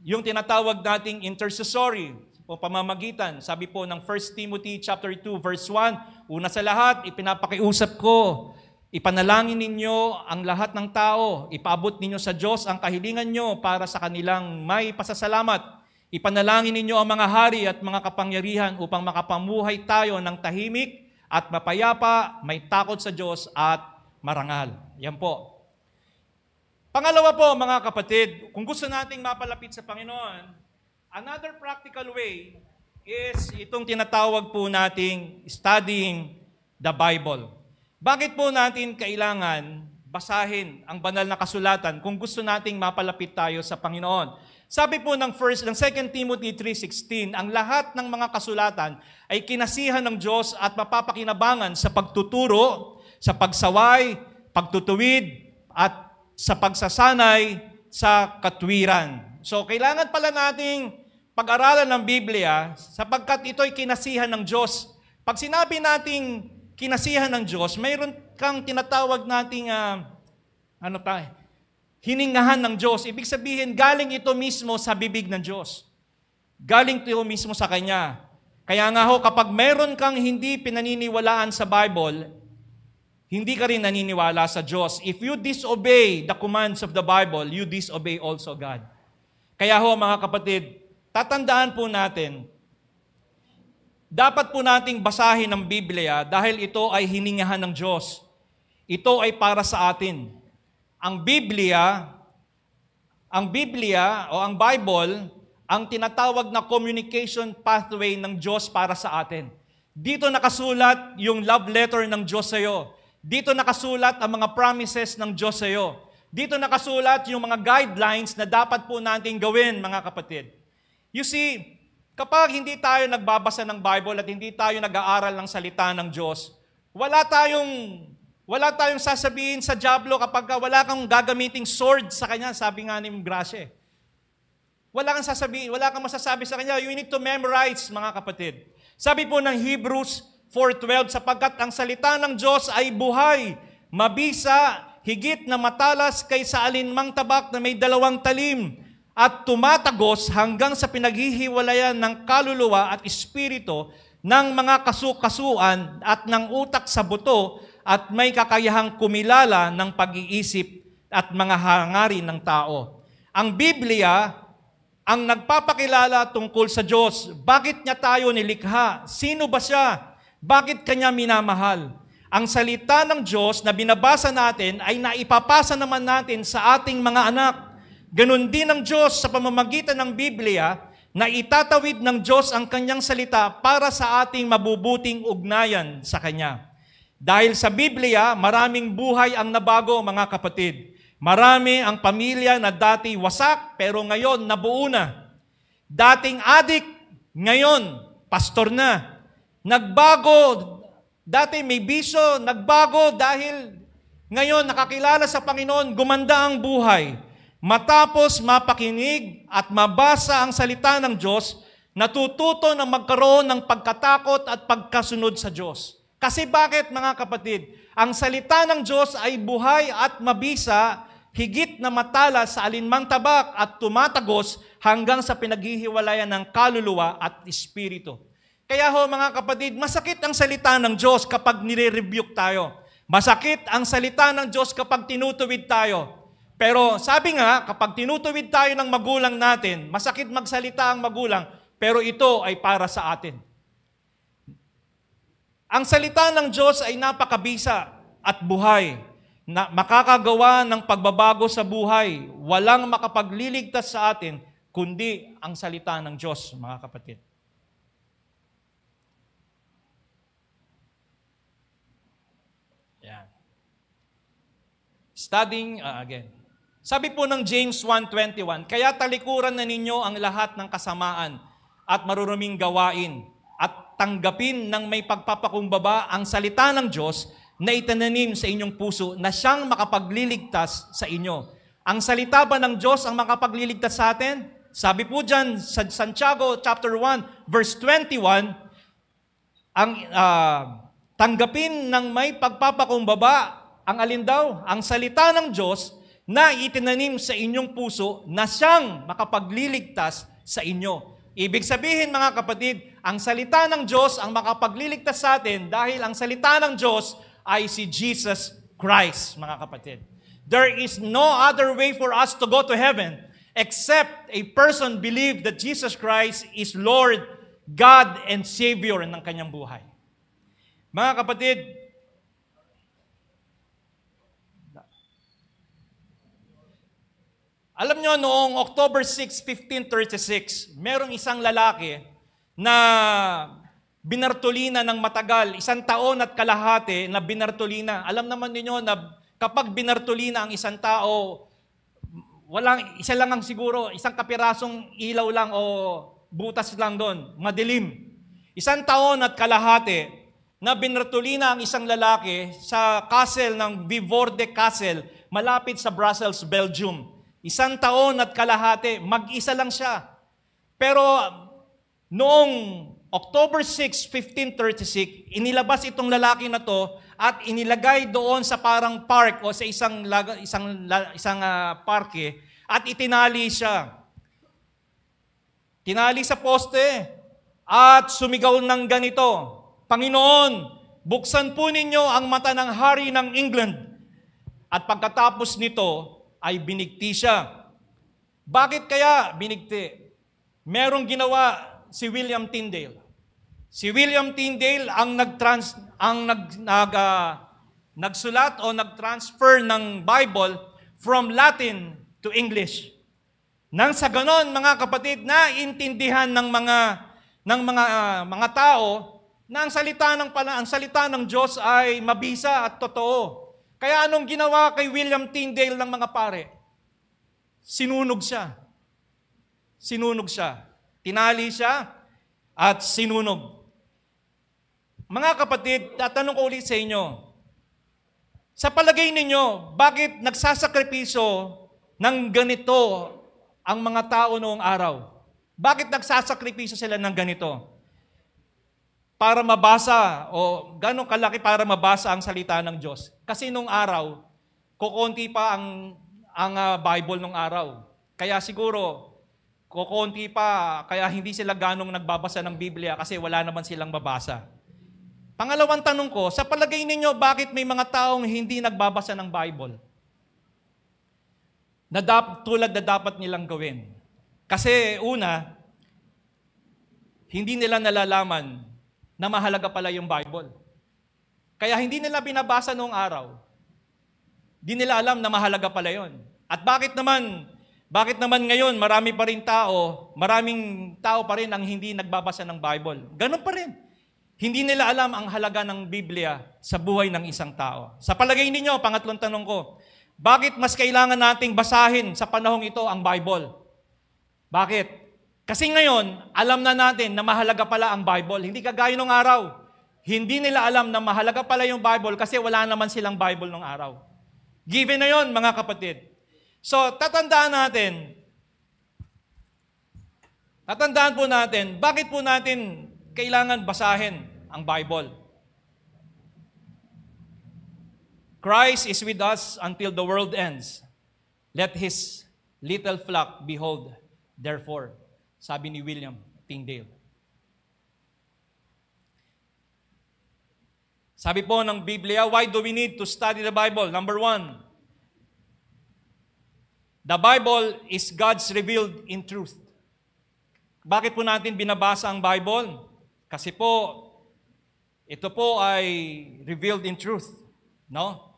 Yung tinatawag nating intercessory o pamamagitan. Sabi po ng 1 Timothy chapter 2 verse 1, una sa lahat, ipinapakiusap ko, ipanalangin ninyo ang lahat ng tao, ipaabot ninyo sa Diyos ang kahilingan nyo para sa kanilang may pasasalamat. Ipanalangin ninyo ang mga hari at mga kapangyarihan upang makapamuhay tayo ng tahimik at mapayapa, may takot sa Diyos at marangal. Yan po. Pangalawa po, mga kapatid, kung gusto nating mapalapit sa Panginoon, another practical way is itong tinatawag po nating studying the Bible. Bakit po natin kailangan basahin ang banal na kasulatan kung gusto nating mapalapit tayo sa Panginoon? Sabi po ng 2 Timothy 3:16, ang lahat ng mga kasulatan ay kinasihan ng Diyos at mapapakinabangan sa pagtuturo, sa pagsaway, pagtutuwid, at sa pagsasanay sa katwiran. So, kailangan pala nating pag-aralan ng Biblia sapagkat ito'y kinasihan ng Diyos. Pag sinabi nating kinasihan ng Diyos, mayroon kang tinatawag nating hiningahan ng Diyos. Ibig sabihin, galing ito mismo sa bibig ng Diyos. Galing ito mismo sa Kanya. Kaya nga ho, kapag mayroon kang hindi pinaniniwalaan sa Bible, hindi ka rin naniniwala sa Diyos. If you disobey the commands of the Bible, you disobey also God. Kaya ho, mga kapatid, tatandaan po natin, dapat po nating basahin ang Biblia dahil ito ay hiningahan ng Diyos. Ito ay para sa atin. Ang Biblia o ang Bible, ang tinatawag na communication pathway ng Diyos para sa atin. Dito nakasulat yung love letter ng Diyos sa iyo. Dito nakasulat ang mga promises ng Diyos sa iyo. Dito nakasulat yung mga guidelines na dapat po nating gawin, mga kapatid. You see, kapag hindi tayo nagbabasa ng Bible at hindi tayo nag-aaral ng salita ng Diyos, wala tayong sasabihin sa dyablo kapag wala kang gagamiting sword sa kanya, sabi nga ni Gracia. Wala kang masasabi sa kanya. You need to memorize, mga kapatid. Sabi po ng Hebrews 4:12, sapagkat ang salita ng Diyos ay buhay, mabisa, higit na matalas kaysa alinmang tabak na may 2 talim, at tumatagos hanggang sa pinaghihiwalayan ng kaluluwa at espiritu ng mga kasukasuan at ng utak sa buto, at may kakayahang kumilala ng pag-iisip at mga hangarin ng tao. Ang Biblia ang nagpapakilala tungkol sa Diyos. Bakit niya tayo nilikha? Sino ba siya? Bakit kanya minamahal? Ang salita ng Diyos na binabasa natin ay naipapasa naman natin sa ating mga anak. Ganon din ang Diyos sa pamamagitan ng Biblia na itatawid ng Diyos ang kanyang salita para sa ating mabubuting ugnayan sa Kanya. Dahil sa Biblia, maraming buhay ang nabago, mga kapatid. Marami ang pamilya na dati wasak, pero ngayon nabuo na. Dating adik, ngayon pastor na. Nagbago, dati may bisyo, nagbago dahil ngayon nakakilala sa Panginoon, gumanda ang buhay. Matapos mapakinig at mabasa ang salita ng Diyos, natututo na magkaroon ng pagkatakot at pagkasunod sa Diyos. Kasi bakit, mga kapatid? Ang salita ng Diyos ay buhay at mabisa, higit na matalas sa alinmang tabak at tumatagos hanggang sa pinaghihiwalayan ng kaluluwa at espiritu. Kaya ho, mga kapatid, masakit ang salita ng Diyos kapag nire-rebuke tayo. Masakit ang salita ng Diyos kapag tinutuwid tayo. Pero sabi nga, kapag tinutuwid tayo ng magulang natin, masakit magsalita ang magulang, pero ito ay para sa atin. Ang salita ng Diyos ay napakabisa at buhay, na makakagawa ng pagbabago sa buhay. Walang makapagliligtas sa atin, kundi ang salita ng Diyos, mga kapatid. Yan. Studying again. Sabi po ng James 1:21, kaya talikuran na ninyo ang lahat ng kasamaan at maruruming gawain at tanggapin ng may pagpapakumbaba ang salita ng Diyos na itinanim sa inyong puso na siyang makapagliligtas sa inyo. Ang salita ba ng Diyos ang makapagliligtas sa atin? Sabi po dyan sa Santiago chapter 1 verse 21, ang tanggapin ng may pagpapakumbaba ang alin daw? Ang salita ng Diyos na itinanim sa inyong puso na siyang makapagliligtas sa inyo. Ibig sabihin, mga kapatid, ang salita ng Diyos ang makapagliligtas sa atin dahil ang salita ng Diyos ay si Jesus Christ, mga kapatid. There is no other way for us to go to heaven except a person believe that Jesus Christ is Lord, God, and Savior ng kanyang buhay. Mga kapatid, alam nyo, noong October 6, 1536, merong isang lalaki na binartolina ng matagal, 1 taon at kalahati na binartolina. Alam naman ninyo na kapag binartolina ang isang tao, isa lang ang siguro, isang kapirasong ilaw lang o butas lang doon, madilim. 1 taon at kalahati, na binratulina ang isang lalaki sa castle ng Vivorde Castle, malapit sa Brussels, Belgium. 1 taon at kalahati, mag-isa lang siya. Pero noong October 6, 1536, inilabas itong lalaki na to at inilagay doon sa parang park o sa isang parke at itinali siya. Tinali sa poste at sumigaw ng ganito, Panginoon, buksan po ninyo ang mata ng hari ng England. At pagkatapos nito ay binigti siya. Bakit kaya binigti? Merong ginawa si William Tyndale. Si William Tyndale ang nagsulat o nagtransfer ng Bible from Latin to English. Nang sa ganon, mga kapatid, naintindihan ng mga tao na ang salita ng Diyos ay mabisa at totoo. Kaya anong ginawa kay William Tyndale ng mga pare? Sinunog siya. Sinunog siya. Tinali siya at sinunog. Mga kapatid, tatanong ko ulit sa inyo, sa palagay ninyo, bakit nagsasakripisyo ng ganito ang mga tao noong araw? Bakit nagsasakripisyo sila ng ganito? Para mabasa o gano'ng kalaki para mabasa ang salita ng Diyos. Kasi nung araw, kukunti pa ang Bible nung araw. Kaya siguro, kukunti pa, kaya hindi sila ganong nagbabasa ng Biblia kasi wala naman silang babasa. Pangalawang tanong ko, sa palagay ninyo, bakit may mga taong hindi nagbabasa ng Bible? Tulad na dapat nilang gawin. Kasi una, hindi nila nalalaman na mahalaga pala yung Bible. Kaya hindi nila binabasa noong araw. Hindi nila alam na mahalaga pala yon. At bakit naman ngayon maraming tao pa rin ang hindi nagbabasa ng Bible? Ganun pa rin. Hindi nila alam ang halaga ng Biblia sa buhay ng isang tao. Sa palagay ninyo, pangatlong tanong ko, bakit mas kailangan nating basahin sa panahong ito ang Bible? Bakit? Kasi ngayon, alam na natin na mahalaga pala ang Bible. Hindi kagaya nung araw. Hindi nila alam na mahalaga pala yung Bible kasi wala naman silang Bible nung araw. Given na yon, mga kapatid. So, tatandaan po natin, bakit po natin kailangan basahin ang Bible? Christ is with us until the world ends. Let His little flock behold, therefore. Sabi ni William Tyndale. Sabi po ng Biblia, why do we need to study the Bible? Number 1, the Bible is God's revealed in truth. Bakit po natin binabasa ang Bible? Kasi po, ito po ay revealed in truth. No?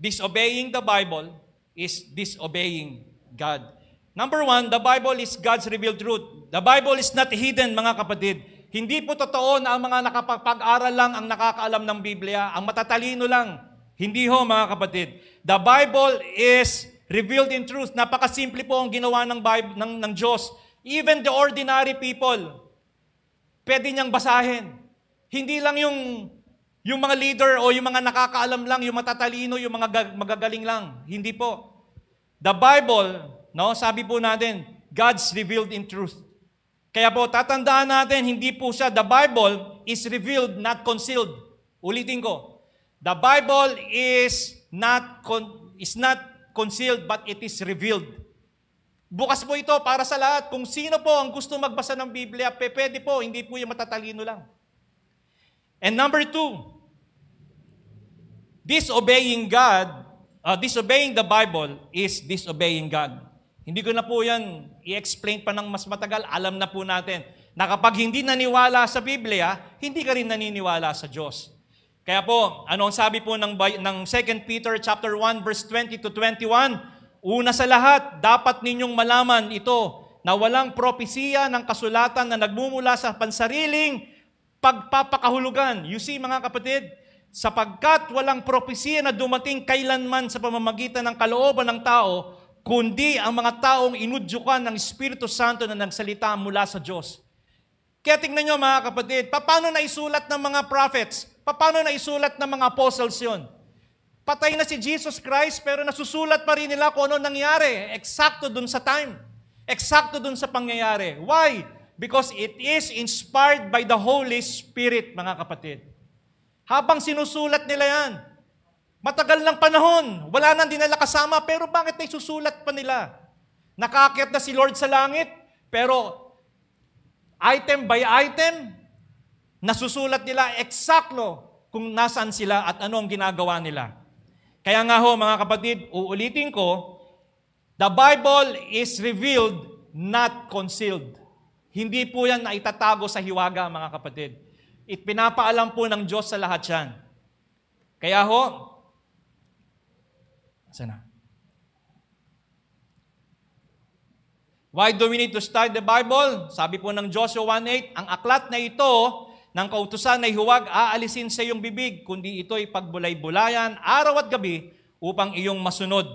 Disobeying the Bible is disobeying God. Number 1, the Bible is God's revealed truth. The Bible is not hidden, mga kapatid. Hindi po totoo na ang mga nakapag-aral lang ang nakakaalam ng Biblia, ang matatalino lang. Hindi ho, mga kapatid. The Bible is revealed in truth. Napakasimple po ang ginawa ng Diyos. Even the ordinary people, pwede niyang basahin. Hindi lang yung mga leader o yung mga nakakaalam lang, yung matatalino, yung mga magagaling lang. Hindi po. The Bible, no, sabi po natin, God's revealed in truth. Kaya po, tatandaan natin, hindi po siya, the Bible is revealed, not concealed. Ulitin ko. The Bible is not concealed, but it is revealed. Bukas po ito para sa lahat. Kung sino po ang gusto magbasa ng Biblia, pwede po, hindi po yung matatalino lang. And number 2, disobeying the Bible is disobeying God. Hindi ko na po yan i-explain pa ng mas matagal. Alam na po natin na kapag hindi naniwala sa Biblia, hindi ka rin naniniwala sa Diyos. Kaya po, ano ang sabi po ng 2 Peter chapter 1 verse 20 to 21? Una sa lahat, dapat ninyong malaman ito na walang propesiya ng kasulatan na nagmumula sa pansariling pagpapakahulugan. You see, mga kapatid, sapagkat walang propesiya na dumating kailanman sa pamamagitan ng kalooban ng tao, kundi ang mga taong inudyukan ng Espiritu Santo na nagsalita mula sa Diyos. Kaya tingnan nyo mga kapatid, paano naisulat ng mga prophets? Paano naisulat ng mga apostles yun? Patay na si Jesus Christ, pero nasusulat pa rin nila kung ano nangyari. Eksakto dun sa time. Eksakto dun sa pangyayari. Why? Because it is inspired by the Holy Spirit, mga kapatid. Habang sinusulat nila yan, matagal ng panahon, wala nang dinala kasama, pero bakit naisusulat pa nila? Nakaakyat na si Lord sa langit, pero item by item, nasusulat nila eksakto kung nasaan sila at ano ang ginagawa nila. Kaya nga ho, mga kapatid, uulitin ko, the Bible is revealed, not concealed. Hindi po yan na itatago sa hiwaga, mga kapatid. Pinapaalam po ng Diyos sa lahat yan. Kaya ho, sana. Why do we need to study the Bible? Sabi po ng Joshua 1:8, ang aklat na ito ng kautusan ay huwag aalisin sa iyong bibig, kundi ito'y pagbulay-bulayan araw at gabi upang iyong masunod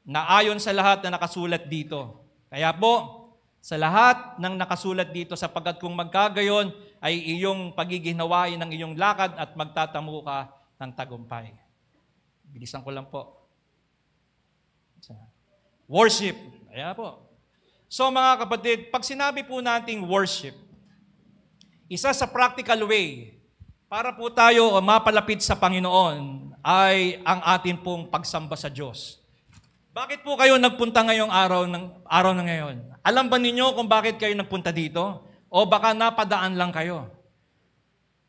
na ayon sa lahat na nakasulat dito. Kaya po, sa lahat ng nakasulat dito, sapagkat kung magkagayon ay iyong pagiginawain ng iyong lakad at magtatamu ka ng tagumpay. Bilisan ko lang po. Worship. Kaya po. So mga kapatid, pag sinabi po nating worship, isa sa practical way para po tayo mapalapit sa Panginoon ay ang atin pong pagsamba sa Diyos. Bakit po kayo nagpunta ngayong araw na ngayon? Alam ba ninyo kung bakit kayo nagpunta dito? O baka napadaan lang kayo?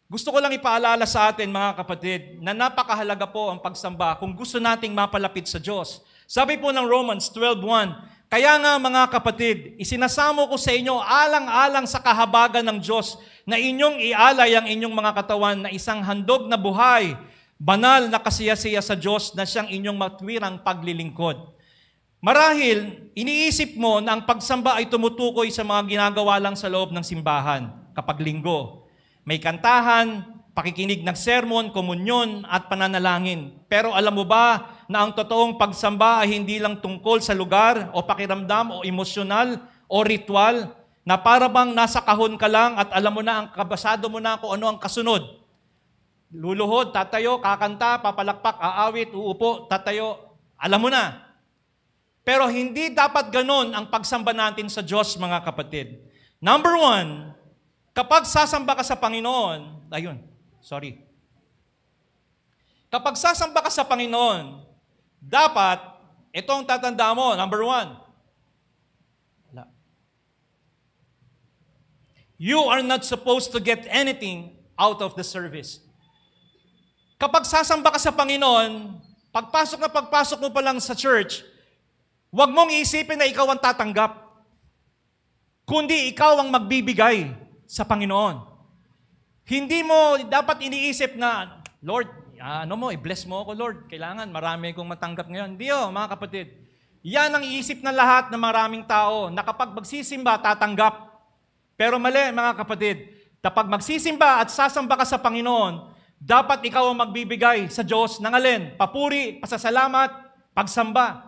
Gusto ko lang ipaalala sa atin mga kapatid na napakahalaga po ang pagsamba kung gusto nating mapalapit sa Diyos. Sabi po ng Romans 12:1, kaya nga mga kapatid, isinasamo ko sa inyo alang-alang sa kahabagan ng Diyos na inyong ialay ang inyong mga katawan na isang handog na buhay, banal na kasiyasiya sa Diyos na siyang inyong matwirang paglilingkod. Marahil, iniisip mo na ang pagsamba ay tumutukoy sa mga ginagawa lang sa loob ng simbahan kapag linggo. May kantahan, pakikinig ng sermon, komunyon at pananalangin. Pero alam mo ba na ang totoong pagsamba ay hindi lang tungkol sa lugar o pakiramdam o emosyonal o ritual na para bang nasa kahon ka lang at alam mo na, kabasado mo na kung ano ang kasunod. Luluhod, tatayo, kakanta, papalakpak, aawit, uupo, tatayo, alam mo na. Pero hindi dapat ganon ang pagsamba natin sa Diyos, mga kapatid. Number 1, kapag sasamba ka sa Panginoon, Kapag sasamba ka sa Panginoon, dapat, itong tatanda mo, number 1, you are not supposed to get anything out of the service. Kapag sasamba ka sa Panginoon, pagpasok mo pa lang sa church, huwag mong iisipin na ikaw ang tatanggap, kundi ikaw ang magbibigay sa Panginoon. Hindi mo dapat iniisip na, Lord, i-bless mo ako, Lord. Kailangan, marami kong matanggap ngayon. Hindi mga kapatid. Yan ang iisip ng lahat ng maraming tao na kapag magsisimba, tatanggap. Pero mali, mga kapatid. Kapag magsisimba at sasamba ka sa Panginoon, dapat ikaw ang magbibigay sa Diyos ng alin? Papuri, pasasalamat, pagsamba.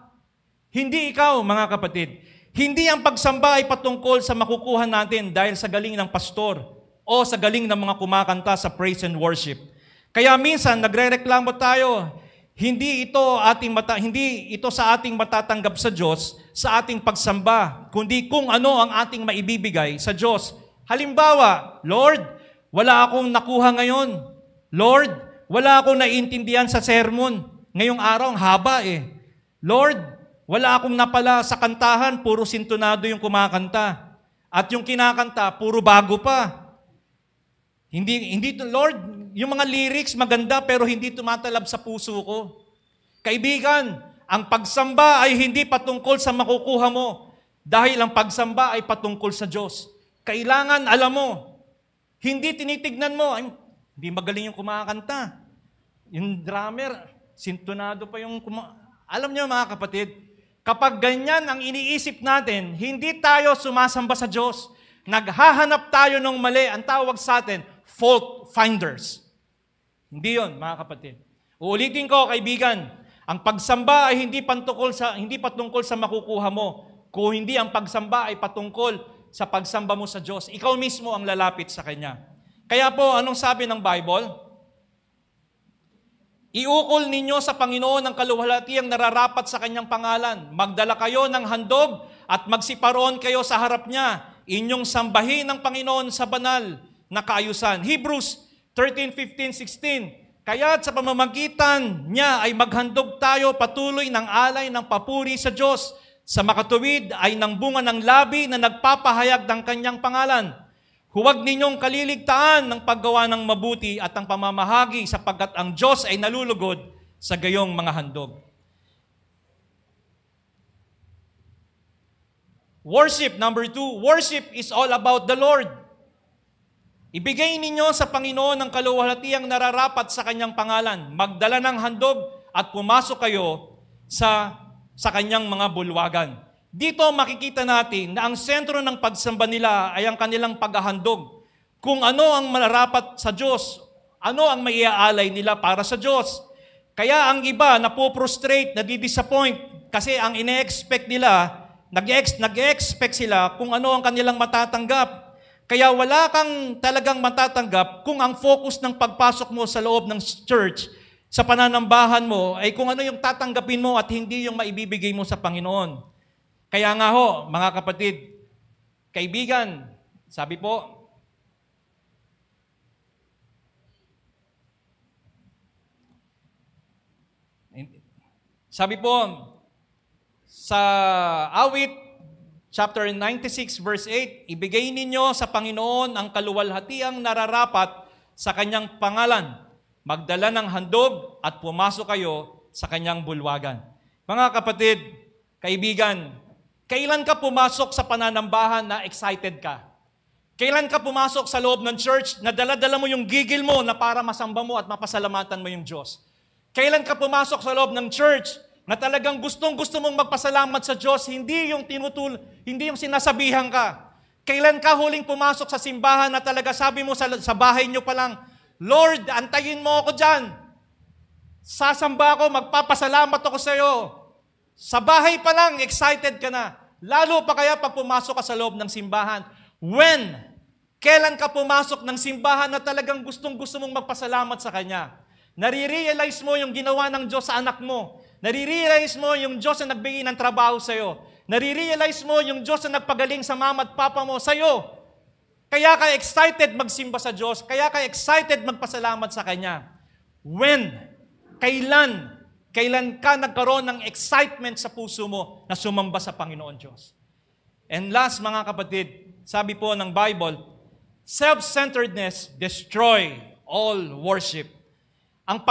Hindi ikaw, mga kapatid. Hindi ang pagsamba ay patungkol sa makukuha natin dahil sa galing ng pastor o sa galing ng mga kumakanta sa praise and worship. Kaya minsan nagrereklamo tayo, hindi ito sa ating matatanggap sa Diyos sa ating pagsamba, kundi kung ano ang ating maibibigay sa Diyos. Halimbawa, Lord, wala akong nakuha ngayon. Lord, wala akong naiintindihan sa sermon. Ngayong araw, ang haba Lord, wala akong napala sa kantahan, puro sintonado yung kumakanta. At yung kinakanta, puro bago pa. Hindi Lord, yung mga lyrics maganda pero hindi tumatalab sa puso ko. Kaibigan, ang pagsamba ay hindi patungkol sa makukuha mo dahil ang pagsamba ay patungkol sa Diyos. Kailangan alam mo, hindi tinitignan mo, hindi magaling yung kumakanta. Yung drummer, sintonado pa yung Alam niyo mga kapatid, kapag ganyan ang iniisip natin, hindi tayo sumasamba sa Diyos. Naghahanap tayo ng mali. Ang tawag sa atin, fault finders. Hindi yon, mga kapatid. Uulitin ko, kaibigan, ang pagsamba ay hindi patungkol sa makukuha mo. Kung hindi ang pagsamba ay patungkol sa pagsamba mo sa Diyos. Ikaw mismo ang lalapit sa Kanya. Kaya po, anong sabi ng Bible? Iukol ninyo sa Panginoon ang kaluwalhatiang nararapat sa Kanyang pangalan. Magdala kayo ng handog at magsiparoon kayo sa harap niya. Inyong sambahin ang Panginoon sa banal na kaayusan. Hebrews 13:15-16. Kaya't sa pamamagitan niya ay maghandog tayo patuloy ng alay ng papuri sa Diyos. Sa makatuwid ay ng bunga ng labi na nagpapahayag ng Kanyang pangalan. Huwag ninyong kaliligtaan ng paggawa ng mabuti at ang pamamahagi sapagkat ang Diyos ay nalulugod sa gayong mga handog. Worship, number 2. Worship is all about the Lord. Ibigay ninyo sa Panginoon ang kaluwalhatiang nararapat sa Kanyang pangalan. Magdala ng handog at pumasok kayo sa Kanyang mga bulwagan. Dito makikita natin na ang sentro ng pagsamba nila ay ang kanilang paghahandog. Kung ano ang mararapat sa Diyos, ano ang maiaalay nila para sa Diyos. Kaya ang iba napoprostrate, nadidisappoint kasi ang ine-expect nila, nag-expect sila kung ano ang kanilang matatanggap. Kaya wala kang talagang matatanggap kung ang focus ng pagpasok mo sa loob ng church, sa pananambahan mo, ay kung ano yung tatanggapin mo at hindi yung maibibigay mo sa Panginoon. Kaya nga ho, mga kapatid, kaibigan, sabi po, sa awit, chapter 96, verse 8, ibigay ninyo sa Panginoon ang kaluwalhatiang nararapat sa Kanyang pangalan. Magdala ng handog at pumasok kayo sa Kanyang bulwagan. Mga kapatid, kaibigan, kailan ka pumasok sa pananambahan na excited ka? Kailan ka pumasok sa loob ng church na dala-dala mo yung gigil mo na para masamba mo at mapasalamatan mo yung Diyos? Kailan ka pumasok sa loob ng church na talagang gustong-gusto mong magpasalamat sa Diyos, hindi yung sinasabihan ka? Kailan ka huling pumasok sa simbahan na talaga sabi mo sa bahay nyo pa lang, Lord, antayin mo ako dyan. Sasamba ako, magpapasalamat ako sa iyo. Sa bahay pa lang, excited ka na. Lalo pa kaya pag pumasok ka sa loob ng simbahan. Kailan ka pumasok ng simbahan na talagang gustong-gusto mong magpasalamat sa Kanya? Nare-realize mo yung ginawa ng Diyos sa anak mo. Nare-realize mo yung Diyos na nagbigay ng trabaho sa iyo. Nare-realize mo yung Diyos na nagpagaling sa mama at papa mo sa iyo. Kaya ka excited magsimba sa Diyos. Kaya ka excited magpasalamat sa Kanya. Kailan ka nagkaroon ng excitement sa puso mo na sumamba sa Panginoon Diyos? And last, mga kapatid, sabi po ng Bible, self-centeredness destroy all worship. Ang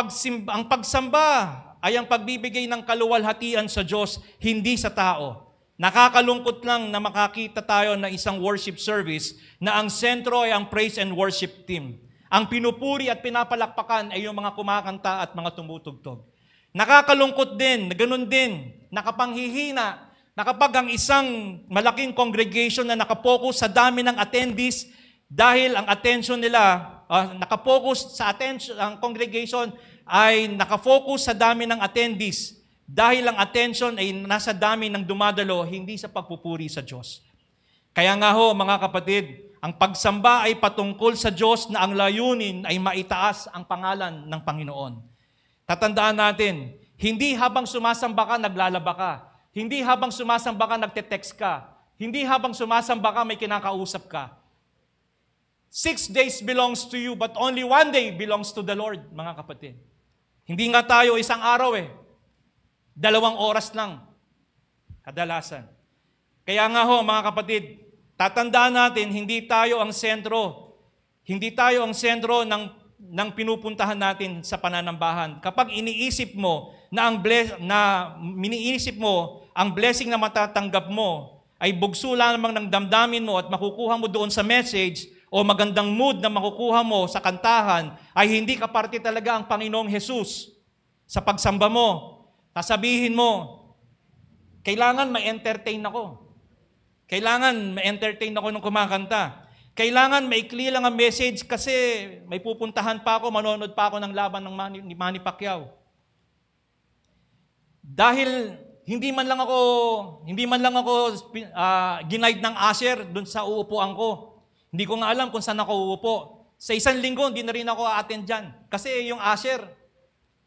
pagsamba ay ang pagbibigay ng kaluwalhatian sa Diyos, hindi sa tao. Nakakalungkot lang na makakita tayo ng isang worship service na ang sentro ay ang praise and worship team. Ang pinupuri at pinapalakpakan ay yung mga kumakanta at mga tumutugtog. Nakakalungkot din, na ganun din, nakapanghihina, na kapag ang isang malaking congregation na nakapokus sa dami ng attendees, dahil ang attention nila, nakapokus sa attention, ang congregation ay nakafocus sa dami ng attendees, dahil ang attention ay nasa dami ng dumadalo, hindi sa pagpupuri sa Diyos. Kaya nga ho, mga kapatid, ang pagsamba ay patungkol sa Diyos na ang layunin ay maitaas ang pangalan ng Panginoon. Tatandaan natin, hindi habang sumasamba ka, naglalaba ka. Hindi habang sumasamba ka, nagte-text ka. Hindi habang sumasamba ka, may kinakausap ka. 6 days belongs to you, but only 1 day belongs to the Lord, mga kapatid. Hindi nga tayo isang araw 2 oras lang, kadalasan. Kaya nga ho, mga kapatid, tatandaan natin, hindi tayo ang sentro ng pinupuntahan natin sa pananambahan. Kapag iniisip mo ang blessing na matatanggap mo ay bugso lamang ng damdamin mo at makukuha mo doon sa message o magandang mood na makukuha mo sa kantahan, ay hindi ka parte talaga ang Panginoong Jesus sa pagsamba mo. Sasabihin mo, kailangan ma-entertain ako. Kailangan ma-entertain ako nung kumakanta. Kailangan maikli lang ang message kasi may pupuntahan pa ako, manonood pa ako ng laban ni Manny Pacquiao. Dahil hindi man lang ako ginaid ng usher doon sa uupuan ko. Hindi ko nga alam kung saan ako uupo. Sa isang linggo, hindi na rin ako a-attend dyan. Kasi yung usher,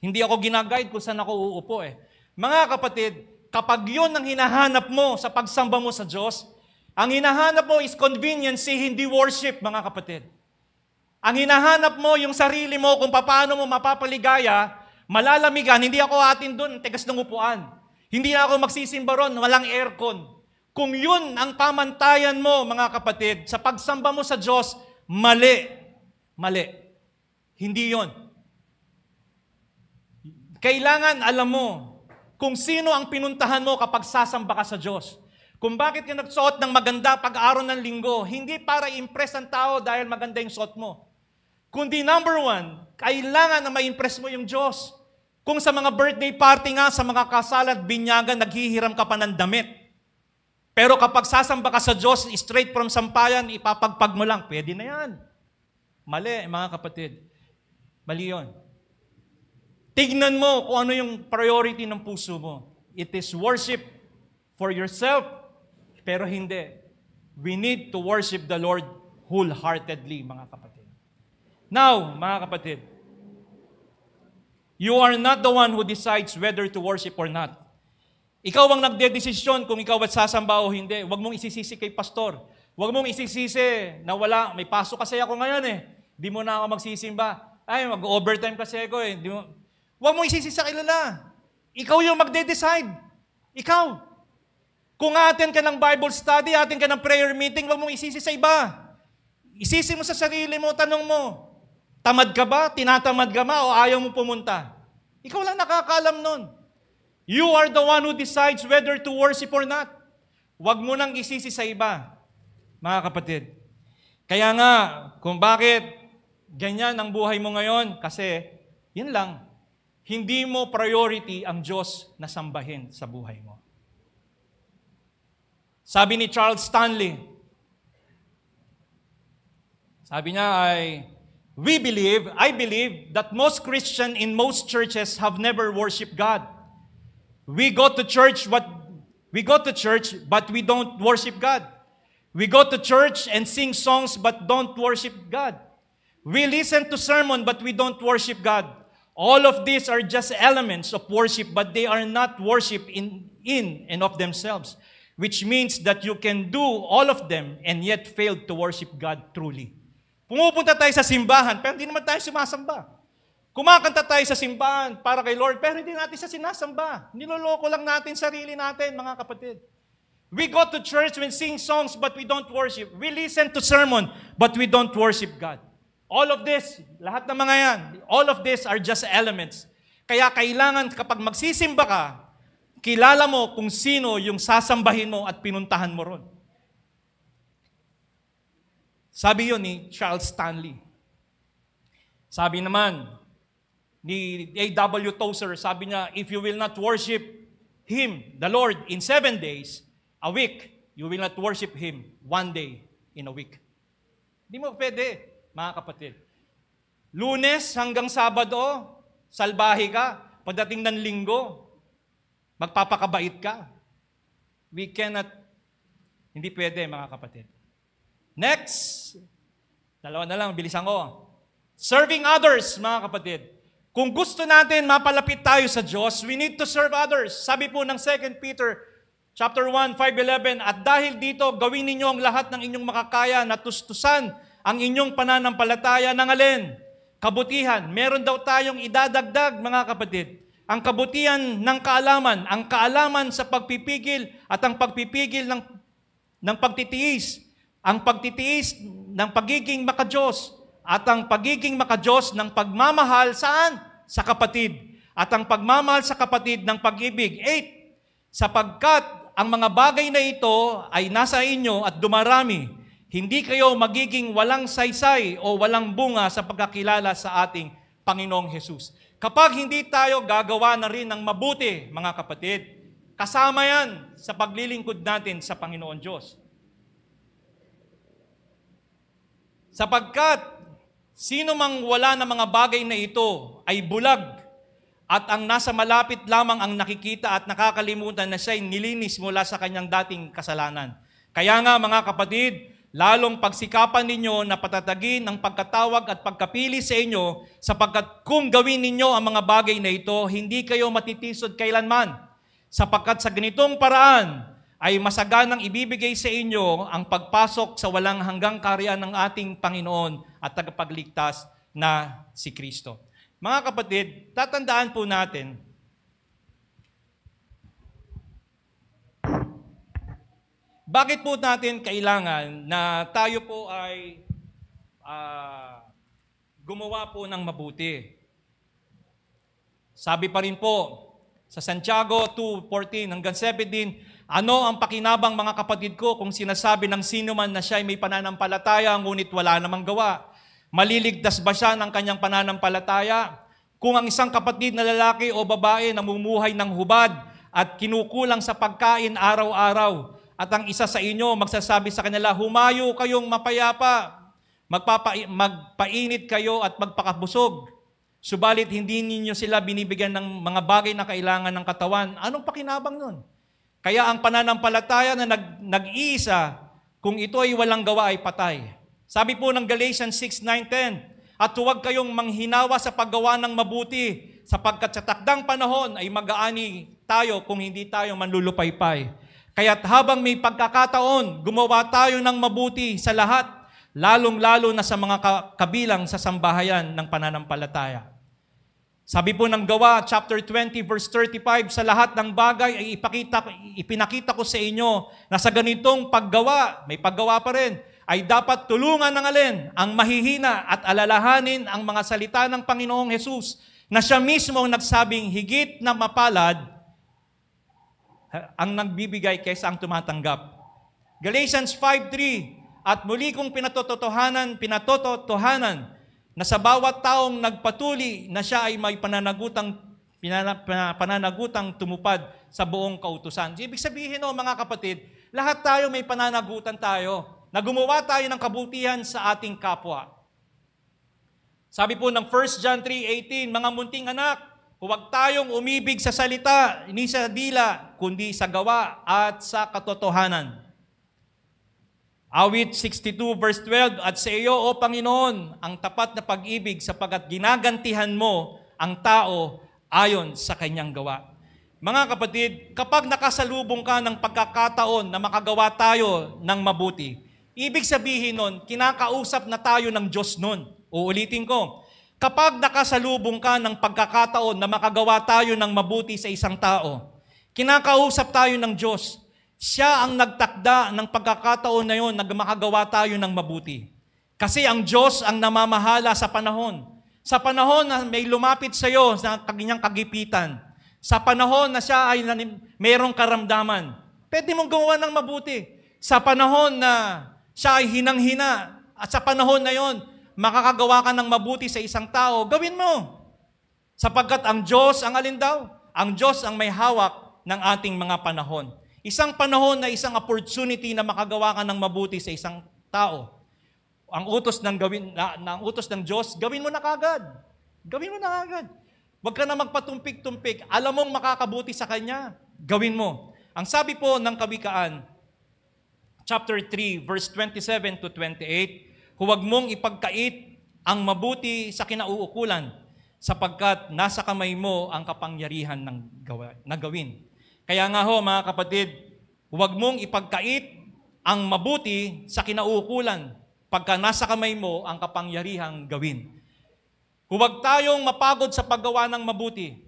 hindi ako ginaguide kung saan ako uupo eh. Mga kapatid, kapag yun ang hinahanap mo sa pagsamba mo sa Diyos, ang hinahanap mo is conveniency, hindi worship, mga kapatid. Ang hinahanap mo yung sarili mo kung paano mo mapapaligaya, malalamigan, hindi ako atin doon, tigas ng upuan. Hindi na ako magsisimba ron, walang aircon. Kung yun ang pamantayan mo, mga kapatid, sa pagsamba mo sa Diyos, mali. Mali. Hindi yon. Kailangan alam mo kung sino ang pinuntahan mo kapag sasamba ka sa Diyos. Kung bakit ka nagsuot ng maganda pag-araw ng linggo, hindi para impress ang tao dahil maganda yung suot mo. Kundi number one, kailangan na ma-impress mo yung Diyos. Kung sa mga birthday party nga, sa mga kasal at binyagan, naghihiram ka pa ng damit. Pero kapag sasamba ka sa Diyos, straight from sampayan, ipapagpag mo lang, pwede na yan. Mali, mga kapatid. Mali yun. Tignan mo kung ano yung priority ng puso mo. It is worship for yourself, pero hindi. We need to worship the Lord wholeheartedly, mga kapatid. Now, mga kapatid, you are not the one who decides whether to worship or not. Ikaw ang nagdedesisyon kung ikaw at sasamba o hindi. Huwag mong isisisi kay pastor. Huwag mong isisisi na may pasok kasi ako ngayon eh. Di mo na ako magsisimba. Ay, mag-overtime kasi ako eh. Huwag mong isisisi sa kilala. Ikaw yung magde-decide. Ikaw. Kung atin ka ng Bible study, atin ka ng prayer meeting, huwag mong isisi sa iba. Isisi mo sa sarili mo, tanong mo, tamad ka ba? Tinatamad ka ba? O ayaw mo pumunta? Ikaw lang nakakaalam nun. You are the one who decides whether to worship or not. Huwag mo nang isisi sa iba, mga kapatid. Kaya nga, kung bakit ganyan ang buhay mo ngayon, kasi, yun lang, hindi mo priority ang Diyos na sambahin sa buhay mo. Sabi ni Charles Stanley, sabi niya I believe that most Christians in most churches have never worshiped God. We go to church, but we don't worship God. We go to church and sing songs, but don't worship God. We listen to sermon, but we don't worship God. All of these are just elements of worship, but they are not worship in and of themselves. Which means that you can do all of them and yet fail to worship God truly. Pumupunta tayo sa simbahan, pero hindi naman tayo sumasamba. Kumakanta tayo sa simbahan para kay Lord, pero hindi natin siya sinasamba. Niloloko lang natin sarili natin, mga kapatid. We go to church and sing songs, but we don't worship. We listen to sermon, but we don't worship God. All of this, lahat ng mga yan, all of this are just elements. Kaya kailangan kapag magsisimba ka, kilala mo kung sino yung sasambahin mo at pinuntahan mo ron. Sabi yun ni Charles Stanley. Sabi naman ni A.W. Tozer, sabi niya, if you will not worship Him, the Lord, in 7 days, a week, you will not worship Him 1 day in a week. Hindi mo pwede, mga kapatid. Lunes hanggang Sabado, salbahe ka. Pagdating ng Linggo, magpapakabait ka. We cannot, hindi pwede, mga kapatid. Next, dalawa na lang, bilisan ko. Serving others, mga kapatid. Kung gusto natin mapalapit tayo sa Diyos, we need to serve others. Sabi po ng 2 Peter chapter 1, 5:11, at dahil dito, gawin ninyo ang lahat ng inyong makakaya na tustusan ang inyong pananampalataya ng alin? Kabutihan. Meron daw tayong idadagdag, mga kapatid. Ang kabutihan ng kaalaman, ang kaalaman sa pagpipigil at ang pagpipigil ng pagtitiis, ang pagtitiis ng pagiging makadiyos, at ang pagiging makadiyos ng pagmamahal saan? Sa kapatid. At ang pagmamahal sa kapatid ng pag-ibig. 8. Sapagkat ang mga bagay na ito ay nasa inyo at dumarami, hindi kayo magiging walang saysay o walang bunga sa pagkakilala sa ating Panginoong Hesus. Kapag hindi tayo gagawa na rin ng mabuti, mga kapatid, kasama yan sa paglilingkod natin sa Panginoon Diyos. Sapagkat sino mang wala na mga bagay na ito ay bulag at ang nasa malapit lamang ang nakikita at nakakalimutan na siya'y nilinis mula sa kanyang dating kasalanan. Kaya nga mga kapatid, lalong pagsikapan ninyo na patatagin ang pagkatawag at pagkapili sa inyo, sapagkat kung gawin ninyo ang mga bagay na ito, hindi kayo matitisod kailanman. Sapagkat sa ganitong paraan ay masaganang ibibigay sa inyo ang pagpasok sa walang hanggang kaharian ng ating Panginoon at tagapagligtas na si Kristo. Mga kapatid, tatandaan po natin, bakit po natin kailangan na tayo po ay gumawa po ng mabuti? Sabi pa rin po sa Santiago 2:14 hanggang 17, ano ang pakinabang mga kapatid ko kung sinasabi ng sino man na siya ay may pananampalataya ngunit wala namang gawa? Maliligtas ba siya ng kanyang pananampalataya? Kung ang isang kapatid na lalaki o babae namumuhay ng hubad at kinukulang sa pagkain araw-araw, at ang isa sa inyo magsasabi sa kanila, humayo kayong mapayapa, magpainit kayo at magpakabusog, subalit hindi ninyo sila binibigyan ng mga bagay na kailangan ng katawan, anong pakinabang nun? Kaya ang pananampalataya na nag-iisa, kung ito ay walang gawa ay patay. Sabi po ng Galatians 6:9-10, at huwag kayong manghinawa sa paggawa ng mabuti, sapagkat sa takdang panahon ay mag-aani tayo kung hindi tayo manlulupaypay. Kaya't habang may pagkakataon, gumawa tayo ng mabuti sa lahat, lalong-lalo na sa mga kabilang sa sambahayan ng pananampalataya. Sabi po ng Gawa, chapter 20, verse 35, sa lahat ng bagay ay ipinakita ko sa inyo na sa ganitong paggawa, may paggawa pa rin, ay dapat tulungan ng alin ang mahihina at alalahanin ang mga salita ng Panginoong Hesus na siya mismo ang nagsabing higit na mapalad ang nagbibigay kaysa ang tumatanggap. Galatians 5:3, at muli kong pinatotohanan na sa bawat taong nagpatuli na siya ay may pananagutang tumupad sa buong kautusan. Ibig sabihin mga kapatid, lahat tayo may pananagutan tayo, na gumawa tayo ng kabutihan sa ating kapwa. Sabi po ng 1 John 3:18, mga munting anak, huwag tayong umibig sa salita, ni sa dila, kundi sa gawa at sa katotohanan. Awit 62 verse 12, at sa iyo, O Panginoon, ang tapat na pag-ibig sapagkat ginagantihan mo ang tao ayon sa kanyang gawa. Mga kapatid, kapag nakasalubong ka ng pagkakataon na makagawa tayo ng mabuti, ibig sabihin nun, kinakausap na tayo ng Diyos nun. Uulitin ko, kapag nakasalubong ka ng pagkakataon na makagawa tayo ng mabuti sa isang tao, kinakausap tayo ng Diyos. Siya ang nagtakda ng pagkakataon na yun na makagawa tayo ng mabuti. Kasi ang Diyos ang namamahala sa panahon. Sa panahon na may lumapit sa iyo sa kanyang kagipitan. Sa panahon na siya ay mayroong karamdaman. Pwede mong gawa ng mabuti. Sa panahon na siya ay hinang-hina. At sa panahon na yon, makakagawa ka ng mabuti sa isang tao, gawin mo. Sapagkat ang Diyos, ang alin daw? Ang Diyos ang may hawak ng ating mga panahon. Isang panahon na isang opportunity na makagawa ka ng mabuti sa isang tao. Ang utos ng Diyos, gawin mo na kagad. Gawin mo na kagad. Huwag ka na magpatumpik-tumpik. Alam mong makakabuti sa Kanya, gawin mo. Ang sabi po ng Kawikaan, chapter 3, verse 27-28, huwag mong ipagkait ang mabuti sa kinauukulan, sapagkat nasa kamay mo ang kapangyarihan na gawin. Kaya nga mga kapatid, huwag mong ipagkait ang mabuti sa kinauukulan, pagka nasa kamay mo ang kapangyarihang gawin. Huwag tayong mapagod sa paggawa ng mabuti,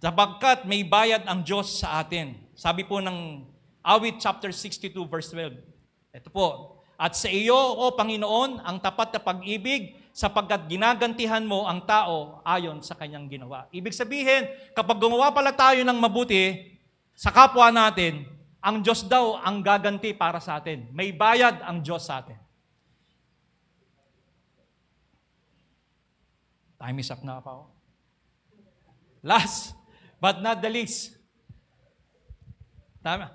sapagkat may bayad ang Diyos sa atin. Sabi po ng Awit chapter 62 verse 12. Ito po, at sa iyo, O Panginoon, ang tapat na pag-ibig, sapagkat ginagantihan mo ang tao ayon sa kanyang ginawa. Ibig sabihin, kapag gumawa pala tayo ng mabuti sa kapwa natin, ang Diyos daw ang gaganti para sa atin. May bayad ang Diyos sa atin. Time is up na pa. Last but not the least.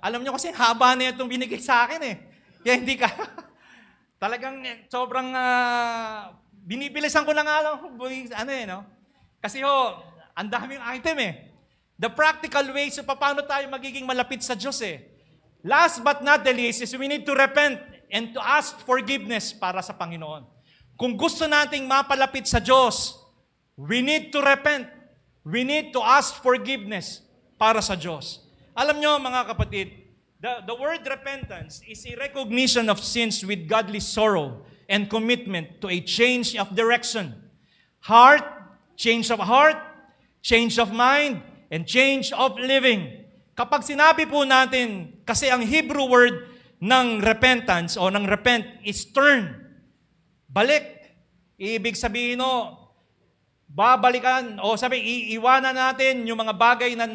Alam nyo kasi haba na itong binigay sa akin eh. Kaya hindi ka... Talagang sobrang binibilisan ko na nga lang. Kasi ang daming item The practical ways so paano tayo magiging malapit sa Diyos Last but not the least is we need to repent and to ask forgiveness para sa Panginoon. Kung gusto nating mapalapit sa Diyos, we need to repent. We need to ask forgiveness para sa Diyos. Alam nyo mga kapatid, the word repentance is a recognition of sins with godly sorrow and commitment to a change of direction. Change of heart, change of mind, and change of living. Kapag sinabi po natin, kasi ang Hebrew word ng repentance o ng repent is turn. Balik. Ibig sabihin babalikan o iiwanan natin yung mga bagay na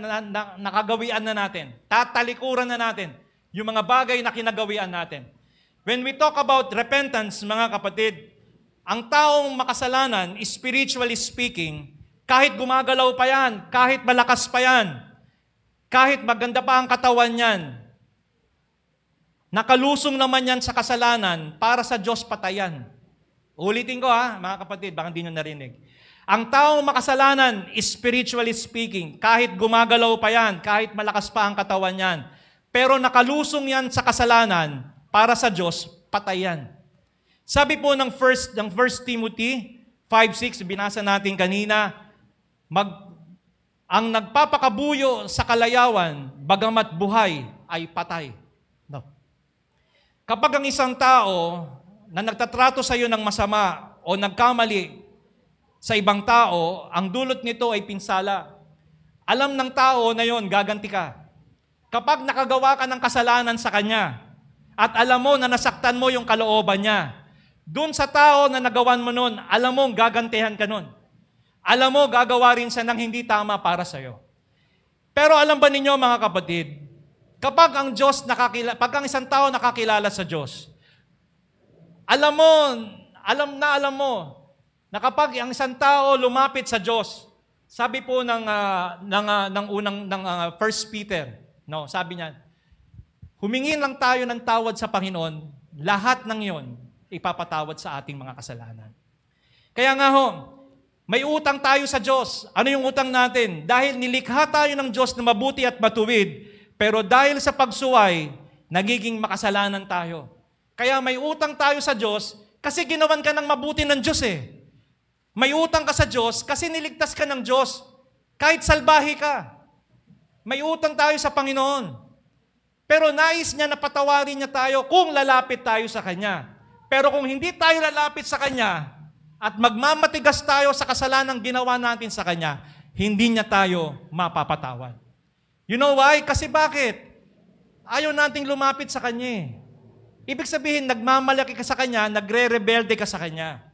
nakagawian na natin. Tatalikuran na natin yung mga bagay na kinagawian natin. When we talk about repentance, mga kapatid, ang taong makasalanan, spiritually speaking, kahit gumagalaw pa yan, kahit malakas pa yan, kahit maganda pa ang katawan yan, nakalusong naman yan sa kasalanan, para sa Diyos patayan. Ulitin ko mga kapatid, baka hindi nyo narinig. Ang taong makasalanan, spiritually speaking, kahit gumagalaw pa yan, kahit malakas pa ang katawan yan, pero nakalusong yan sa kasalanan, para sa Diyos, patayan. Sabi po ng 1 Timothy 5:6, binasa natin kanina, ang nagpapakabuyo sa kalayawan, bagamat buhay, ay patay. No. Kapag ang isang tao na nagtatrato sa iyo ng masama o nagkamali sa ibang tao, ang dulot nito ay pinsala. Alam ng tao na yon, gaganti ka. Kapag nakagawa ka ng kasalanan sa kanya, at alam mo na nasaktan mo yung kalooban niya, dun sa tao na nagawan mo nun, alam mo gagantihan ka nun. Alam mo, gagawa rin siya ng hindi tama para sa'yo. Pero alam ba ninyo mga kapatid, kapag ang isang tao nakakilala sa Diyos, alam mo, na kapag ang isang tao lumapit sa Diyos, sabi po ng 1 Peter, sabi niya, humingi lang tayo ng tawad sa Panginoon, lahat ng yon ipapatawad sa ating mga kasalanan. Kaya nga may utang tayo sa Diyos. Ano yung utang natin? Dahil nilikha tayo ng Diyos na mabuti at matuwid, pero dahil sa pagsuway, nagiging makasalanan tayo. Kaya may utang tayo sa Diyos kasi ginawan ka ng mabuti ng Diyos May utang ka sa Diyos kasi niligtas ka ng Diyos. Kahit salbahe ka. May utang tayo sa Panginoon. Pero nais niya na patawarin niya tayo kung lalapit tayo sa Kanya. Pero kung hindi tayo lalapit sa Kanya, at magmamatigas tayo sa kasalanang ginawa natin sa Kanya, hindi niya tayo mapapatawad. You know why? Kasi bakit? Ayaw nating lumapit sa Kanya Ibig sabihin, nagmamalaki ka sa Kanya, nagre-rebelde ka sa Kanya.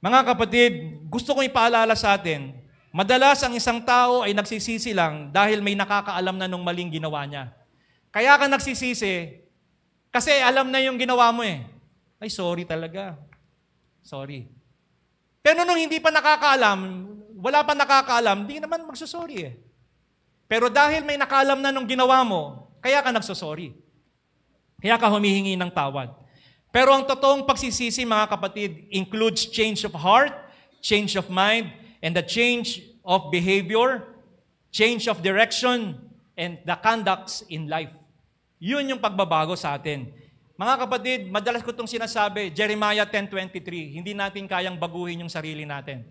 Mga kapatid, gusto kong ipaalala sa atin, madalas ang isang tao ay nagsisisi lang dahil may nakakaalam na nung maling ginawa niya. Kaya ka nagsisisi, kasi alam na yung ginawa mo Ay, sorry talaga. Sorry. Pero nung hindi pa nakakaalam, wala pa nakakaalam, hindi naman magsusorry Pero dahil may nakaalam na nung ginawa mo, kaya ka nagsusorry. Kaya ka humihingi ng tawad. Pero ang totoong pagsisisi, mga kapatid, includes change of heart, change of mind, and the change of behavior, change of direction, and the conducts in life. Yun yung pagbabago sa atin. Mga kapatid, madalas ko itong sinasabi, Jeremiah 10:23, hindi natin kayang baguhin yung sarili natin.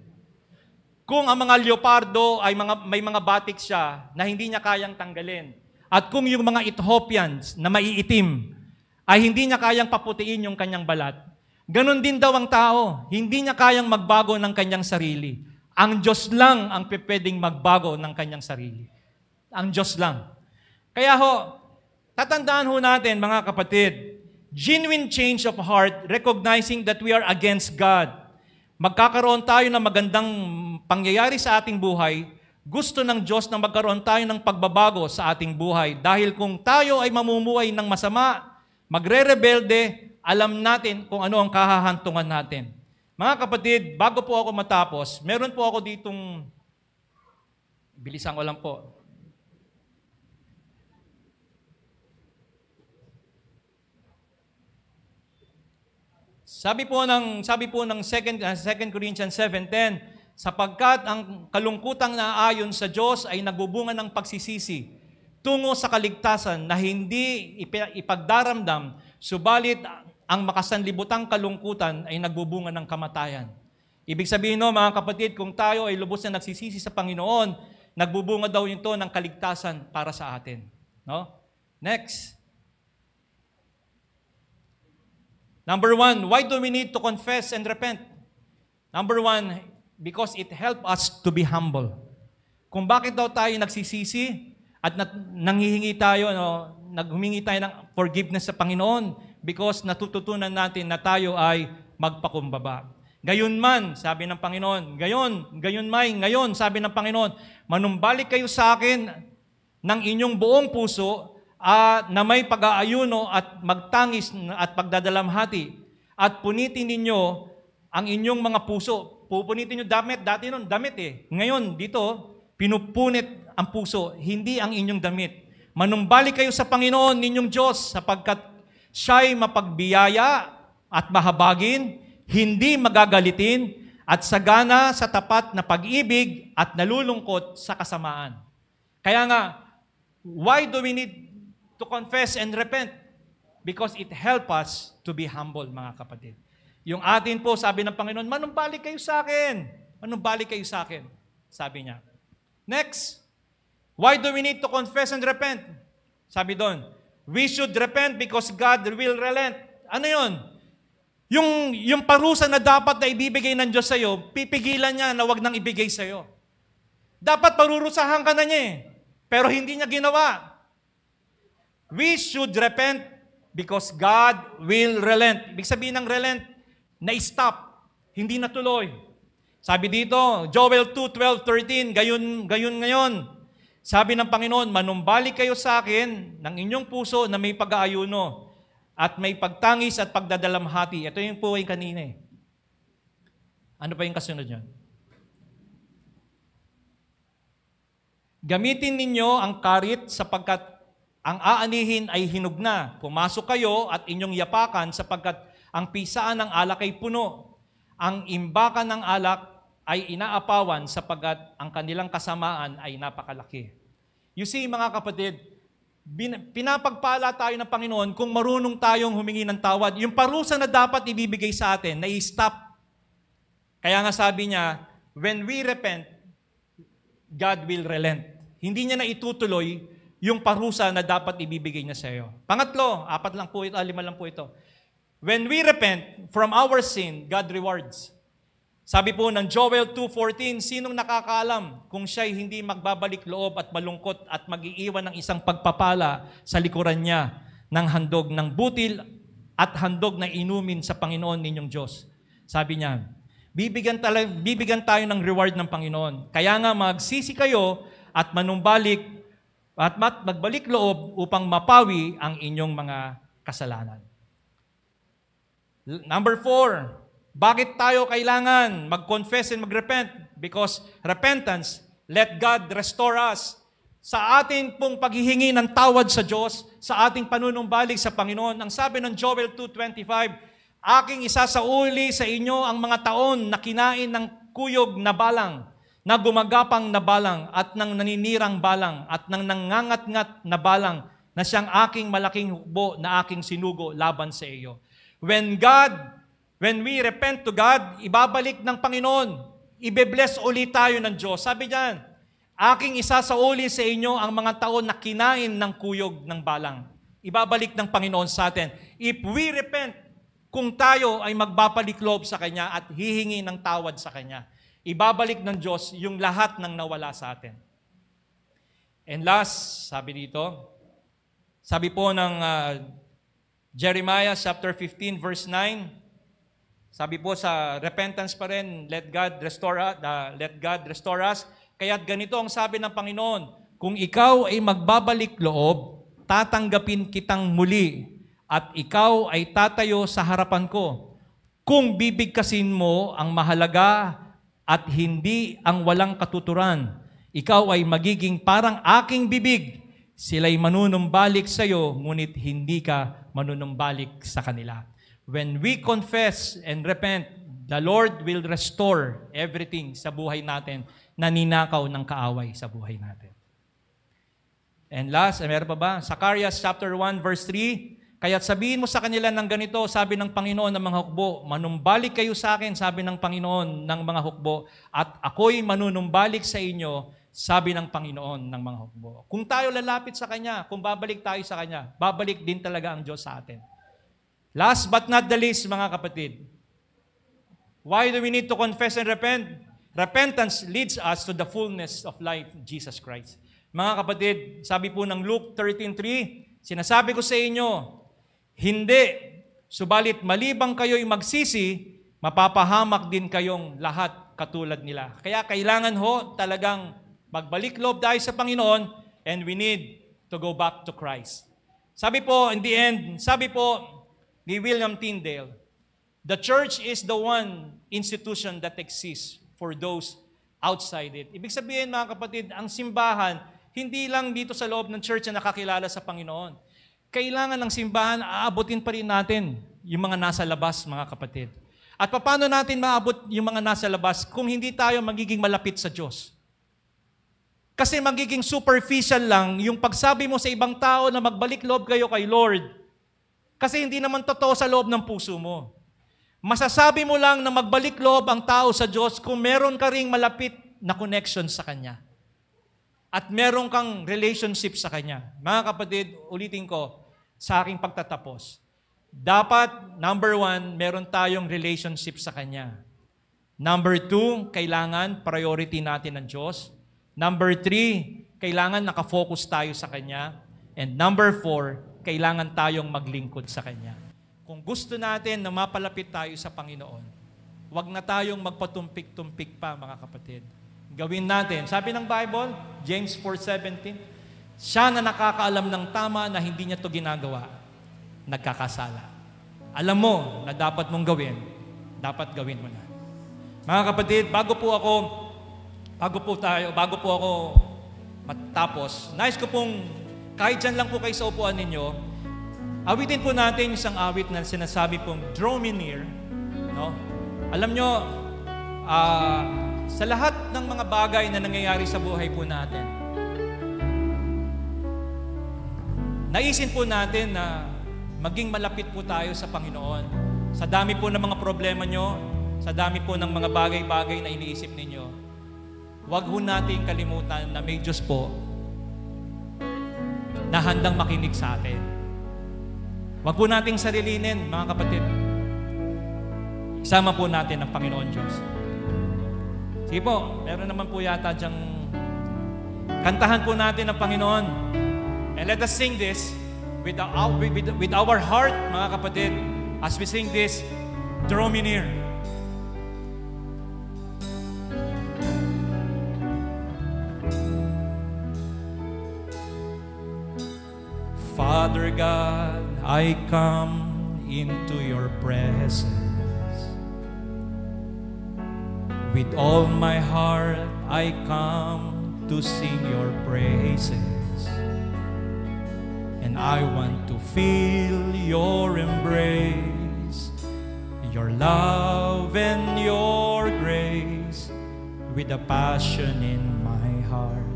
Kung ang mga leopardo ay may mga batik siya na hindi niya kayang tanggalin, at kung yung mga Ethiopians na maiitim ay hindi niya kayang paputiin yung kanyang balat, ganun din daw ang tao, hindi niya kayang magbago ng kanyang sarili. Ang Diyos lang ang pwedeng magbago ng kanyang sarili. Ang Diyos lang. Kaya tatandaan natin mga kapatid, genuine change of heart, recognizing that we are against God. Magkakaroon tayo ng magandang pangyayari sa ating buhay. Gusto ng Diyos na magkaroon tayo ng pagbabago sa ating buhay. Dahil kung tayo ay mamumuhay ng masama, magre-rebelde, alam natin kung ano ang kahahantungan natin. Mga kapatid, bago po ako matapos, meron po ako ditong, bilisan ko lang po, Sabi po ng 2 Corinthians 7:10, sapagkat ang kalungkutang naayon sa Diyos ay nagbubunga ng pagsisisi tungo sa kaligtasan na hindi ipagdaramdam, subalit ang makasanlibutang kalungkutan ay nagbubunga ng kamatayan. Ibig sabihin no, mga kapatid, kung tayo ay lubos na nagsisisi sa Panginoon, nagbubunga daw ito ng kaligtasan para sa atin. No? Next. Number 1, why do we need to confess and repent? Number 1, because it helps us to be humble. Kung bakit daw tayo nagsisisi at nanghihingi tayo, naghumingi tayo ng forgiveness sa Panginoon, because natututunan natin na tayo ay magpakumbaba. Gayunman, sabi ng Panginoon, ngayon, sabi ng Panginoon, manumbalik kayo sa akin ng inyong buong puso, na may pag-aayuno at magtangis at pagdadalamhati, at punitin ninyo ang inyong mga puso. Pupunitin nyo damit, dati nun, damit eh. Ngayon, dito, pinupunit ang puso, hindi ang inyong damit. Manumbalik kayo sa Panginoon ninyong Diyos, sapagkat siya'y mapagbiyaya at mahabagin, hindi magagalitin, at sagana sa tapat na pag-ibig at nalulungkot sa kasamaan. Kaya nga, why do we need to confess and repent? Because it helps us to be humble, mga kapatid. Yung atin po, sabi ng Panginoon, manumbalik kayo sa akin. Manumbalik kayo sa akin, sabi niya. Next, why do we need to confess and repent? Sabi doon, we should repent because God will relent. Ano yun? Yung parusa na dapat na ibibigay ng Diyos sa'yo, pipigilan niya na wag nang ibigay sa'yo. Dapat parurusahan ka na niya eh. Pero hindi niya ginawa. We should repent because God will relent. Ibig sabihin ng relent, na-stop, hindi natuloy. Sabi dito, Joel 2:12-13, gayon ngayon. Sabi ng Panginoon, manumbalik kayo sa akin ng inyong puso na may pag-aayuno at may pagtangis at pagdadalamhati. Ito yung po yung kanina eh. Ano pa yung kasunod niyan? Gamitin ninyo ang karit sapagkat ang aanihin ay hinug na. Pumasok kayo at inyong yapakan sapagkat ang pisaan ng alak ay puno. Ang imbakan ng alak ay inaapawan sapagkat ang kanilang kasamaan ay napakalaki. You see, mga kapatid, pinapagpala tayo ng Panginoon kung marunong tayong humingi ng tawad. Yung parusa na dapat ibibigay sa atin, na-stop. Kaya nga sabi niya, when we repent, God will relent. Hindi niya na itutuloy yung parusa na dapat ibibigay niya sa iyo. Pangatlo, 4 lang po ito, 5 lang po ito. When we repent from our sin, God rewards. Sabi po ng Joel 2:14, sinong nakakaalam kung siya'y hindi magbabalik loob at malungkot at mag-iiwan ng isang pagpapala sa likuran niya ng handog ng butil at handog na inumin sa Panginoon ninyong Diyos. Sabi niya, bibigyan tayo ng reward ng Panginoon. Kaya nga magsisi kayo at manumbalik at magbalik loob upang mapawi ang inyong mga kasalanan. Number 4, bakit tayo kailangan mag-confess and mag-repent? Because repentance, let God restore us. Sa ating pong paghihingi ng tawad sa Diyos, sa ating panunumbalik sa Panginoon, ang sabi ng Joel 2:25, aking isasauli sa inyo ang mga taon na kinain ng kuyog na balang, na gumagapang na balang at ng naninirang balang at ng nangangat-ngat na balang na siyang aking malaking hukbo na aking sinugo laban sa iyo. When we repent to God, ibabalik ng Panginoon, ibe-bless ulit tayo ng Diyos. Sabi diyan, aking isasauli sa inyo ang mga taon na kinain ng kuyog ng balang. Ibabalik ng Panginoon sa atin. If we repent, kung tayo ay magbabalik loob sa Kanya at hihingi ng tawad sa Kanya, ibabalik ng Diyos yung lahat ng nawala sa atin. And last, sabi dito, sabi po ng Jeremiah chapter 15 verse 9, sabi po sa repentance pa rin, let God restore us. Kaya't ganito ang sabi ng Panginoon, kung ikaw ay magbabalik loob, tatanggapin kitang muli at ikaw ay tatayo sa harapan ko. Kung bibigkasin mo ang mahalaga at hindi ang walang katuturan, ikaw ay magiging parang aking bibig. Sila'y manunumbalik sa iyo, ngunit hindi ka manunumbalik sa kanila. When we confess and repent, The Lord will restore everything sa buhay natin na ninakaw ng kaaway sa buhay natin. And last, meron pa ba? Zacarias chapter 1 verse 3, kaya't sabihin mo sa kanila ng ganito, sabi ng Panginoon ng mga hukbo, manumbalik kayo sa akin, sabi ng Panginoon ng mga hukbo, at ako'y manunumbalik sa inyo, sabi ng Panginoon ng mga hukbo. Kung tayo lalapit sa Kanya, kung babalik tayo sa Kanya, babalik din talaga ang Diyos sa atin. Last but not the least, mga kapatid, why do we need to confess and repent? Repentance leads us to the fullness of life in Jesus Christ. Mga kapatid, sabi po ng Luke 13:3, sinasabi ko sa inyo, hindi, subalit malibang kayo'y magsisi, mapapahamak din kayong lahat katulad nila. Kaya kailangan ho talagang magbalik loob tayo sa Panginoon and we need to go back to Christ. Sabi po, in the end, sabi po ni William Tyndale, the church is the one institution that exists for those outside it. Ibig sabihin, mga kapatid, ang simbahan, hindi lang dito sa loob ng church na nakakilala sa Panginoon. Kailangan ng simbahan, aabutin pa rin natin yung mga nasa labas, mga kapatid. At paano natin maabot yung mga nasa labas kung hindi tayo magiging malapit sa Diyos? Kasi magiging superficial lang yung pagsabi mo sa ibang tao na magbalik loob kayo kay Lord. Kasi hindi naman totoo sa loob ng puso mo. Masasabi mo lang na magbalik loob ang tao sa Diyos kung meron ka ring malapit na connection sa Kanya. At meron kang relationship sa Kanya. Mga kapatid, ulitin ko sa aking pagtatapos. Dapat, number 1, meron tayong relationship sa Kanya. Number 2, kailangan priority natin ang Diyos. Number 3, kailangan nakafocus tayo sa Kanya. And number 4, kailangan tayong maglingkod sa Kanya. Kung gusto natin na mapalapit tayo sa Panginoon, huwag na tayong magpatumpik-tumpik pa, mga kapatid. Gawin natin. Sabi ng Bible, James 4:17, siya na nakakaalam ng tama na hindi niya to ginagawa, nagkakasala. Alam mo na dapat mong gawin, dapat gawin mo na. Mga kapatid, bago po ako matapos, nais ko pong, kahit dyan lang po kayo sa upuan ninyo, awitin po natin isang awit na sinasabi pong, draw me near. No? Alam nyo, sa lahat ng mga bagay na nangyayari sa buhay po natin, naisin po natin na maging malapit po tayo sa Panginoon. Sa dami po ng mga problema nyo, sa dami po ng mga bagay-bagay na iniisip ninyo, huwag ho natin kalimutan na may Diyos po na handang makinig sa atin. Huwag po nating sarilinin, mga kapatid. Isama po natin ang Panginoon Diyos. Sige po, meron naman po yata dyang kantahan po natin ang Panginoon. And let us sing this with our heart, mga kapatid, as we sing this, draw me near. Father God, I come into your presence. With all my heart, I come to sing your praises. And I want to feel your embrace, your love and your grace. With a passion in my heart,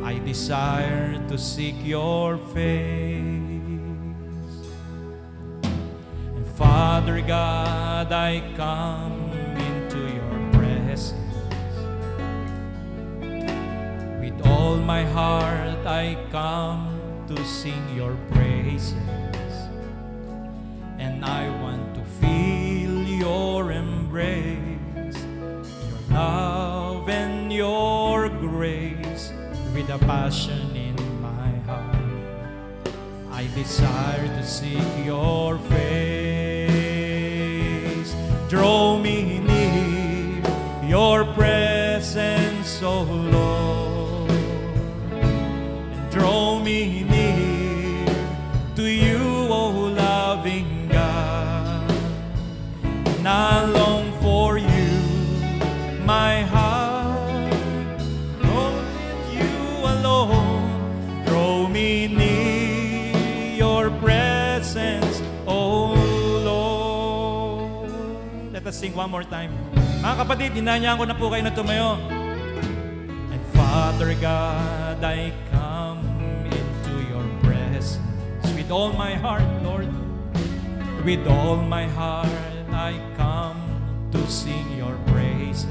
I desire to seek your face. And Father God, I come into your with all my heart, I come to sing your praises. And I want to feel your embrace, your love and your grace. With a passion in my heart, I desire to seek your face. Draw me near your presence, O Lord, and draw me near to you, O loving God. And I long for you, my heart, only you alone. Draw me near your presence, O Lord. Let Let us sing one more time. Mga kapatid, hinahayaan ko na po kayo na tumayo. And Father God, I come into your presence with all my heart, Lord. With all my heart, I come to sing your praises.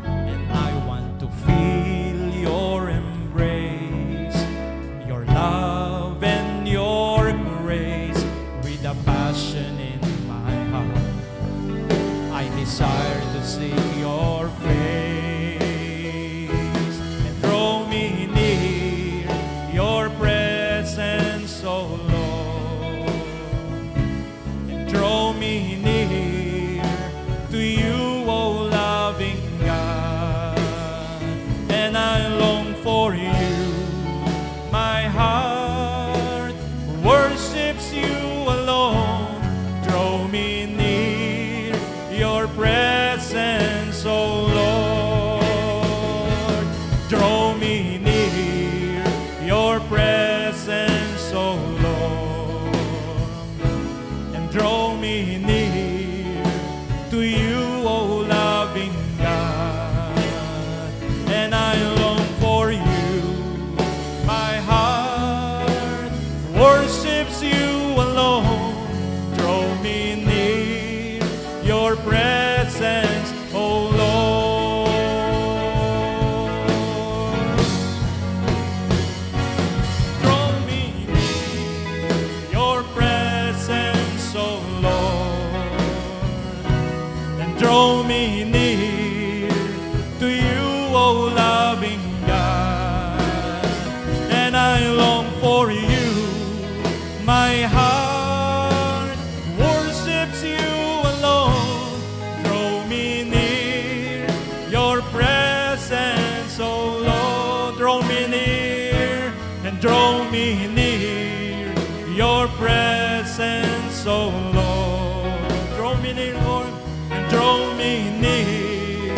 And I want to feel your embrace, your love and your grace with a passion in my heart. I desire to see your face and draw me near your presence, oh Lord, and draw me near to you, oh loving God, and I long for you. My heart worships you alone. Draw me near your presence, oh Lord. Draw me near your presence, oh Lord. And draw me near to you, oh loving God. And I long for you. My heart worships you alone. Draw me near your presence, oh Lord. Draw me near your presence, oh Lord. And draw me near to you, oh loving God. And I long for you. My heart worships you alone. Draw me near your presence, oh Lord. Draw me near and draw me near your presence, oh Lord. Draw me near, Lord, and draw me near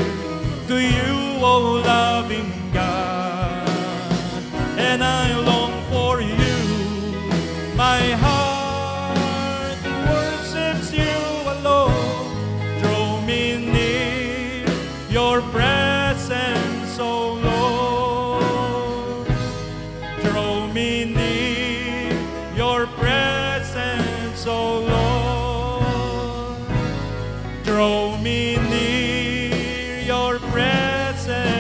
to you, oh loving God. And I long for you. My heart worships you alone. Draw me near your presence, oh Lord. Draw me near your presence, oh Lord. Draw me near your presence,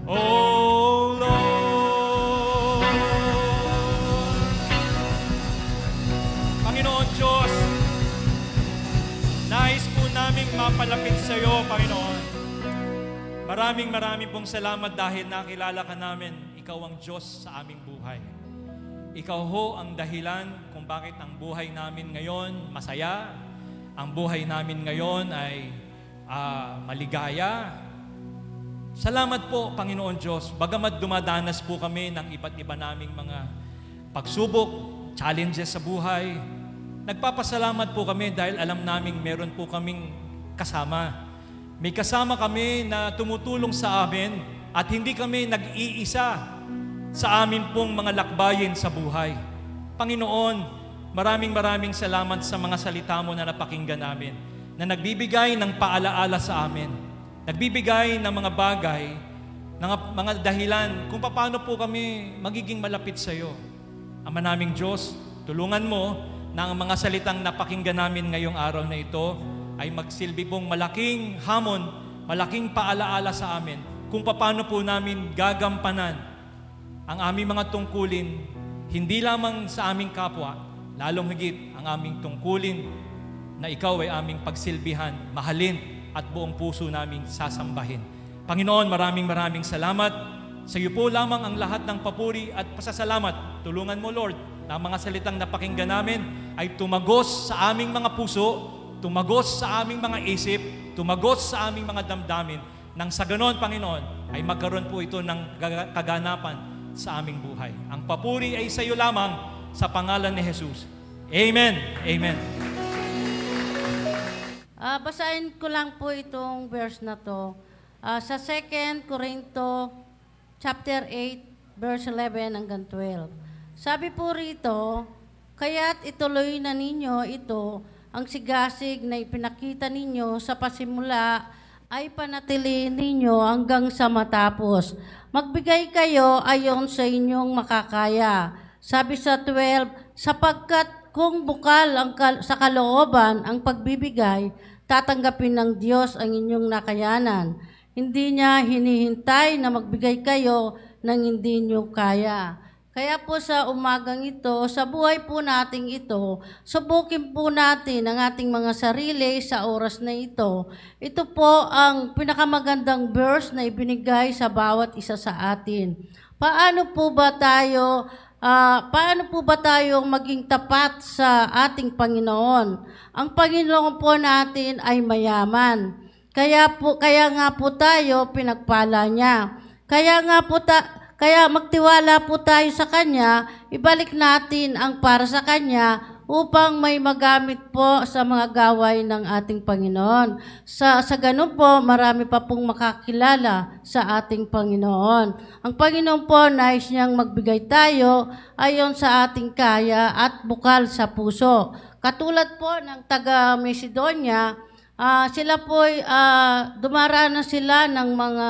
oh Lord. Panginoon Diyos, nais po naming mapalapit sa iyo, Panginoon. Maraming pong salamat dahil nakilala ka namin. Ikaw ang Diyos sa aming buhay. Ikaw ho ang dahilan kung bakit ang buhay namin ngayon masaya, ang buhay namin ngayon ay maligaya. Salamat po, Panginoon Diyos. Bagamat dumadanas po kami ng iba't iba naming mga pagsubok, challenges sa buhay, nagpapasalamat po kami dahil alam naming meron po kaming kasama. May kasama kami na tumutulong sa amin at hindi kami nag-iisa sa amin pong mga lakbayin sa buhay. Panginoon, maraming salamat sa mga salita mo na napakinggan namin, na nagbibigay ng paalaala sa amin, nagbibigay ng mga bagay, ng mga dahilan kung paano po kami magiging malapit sa iyo. Ama naming Diyos, tulungan mo na ang mga salitang napakinggan namin ngayong araw na ito ay magsilbi pong malaking hamon, malaking paalaala sa amin kung paano po namin gagampanan ang aming mga tungkulin, hindi lamang sa aming kapwa, lalong higit ang aming tungkulin na ikaw ay aming pagsilbihan, mahalin at buong puso naming sasambahin. Panginoon, maraming salamat. Sa iyo po lamang ang lahat ng papuri at pasasalamat. Tulungan mo, Lord, na ang mga salitang napakinggan namin ay tumagos sa aming mga puso, tumagos sa aming mga isip, tumagos sa aming mga damdamin, nang sa ganon, Panginoon, ay magkaroon po ito ng kaganapan sa aming buhay. Ang papuri ay sa iyo lamang sa pangalan ni Jesus. Amen. Amen. Basahin ko lang po itong verse na to. Sa 2 Corinto chapter 8, verse 11 hanggang 12. Sabi po rito, kaya't ituloy na ninyo ito ang sigasig na ipinakita ninyo sa pasimula ay panatilihin ninyo hanggang sa matapos. Magbigay kayo ayon sa inyong makakaya. Sabi sa 12, sapagkat kung bukal sa kalooban ang pagbibigay, tatanggapin ng Diyos ang inyong nakayanan. Hindi niya hinihintay na magbigay kayo ng hindi niyo kaya. Kaya po sa umagang ito, sa buhay po nating ito, subukin po natin ang ating mga sarili sa oras na ito. Ito po ang pinakamagandang verse na ibinigay sa bawat isa sa atin. Paano po ba tayo maging tapat sa ating Panginoon? Ang Panginoon po natin ay mayaman. Kaya nga po tayo pinagpala niya. Kaya magtiwala po tayo sa Kanya, ibalik natin ang para sa Kanya upang may magamit po sa mga gawain ng ating Panginoon. Sa ganun po, marami pa pong makakilala sa ating Panginoon. Ang Panginoon po, nais niyang magbigay tayo ayon sa ating kaya at bukal sa puso. Katulad po ng taga-Macedonia, sila po dumaranas sila ng mga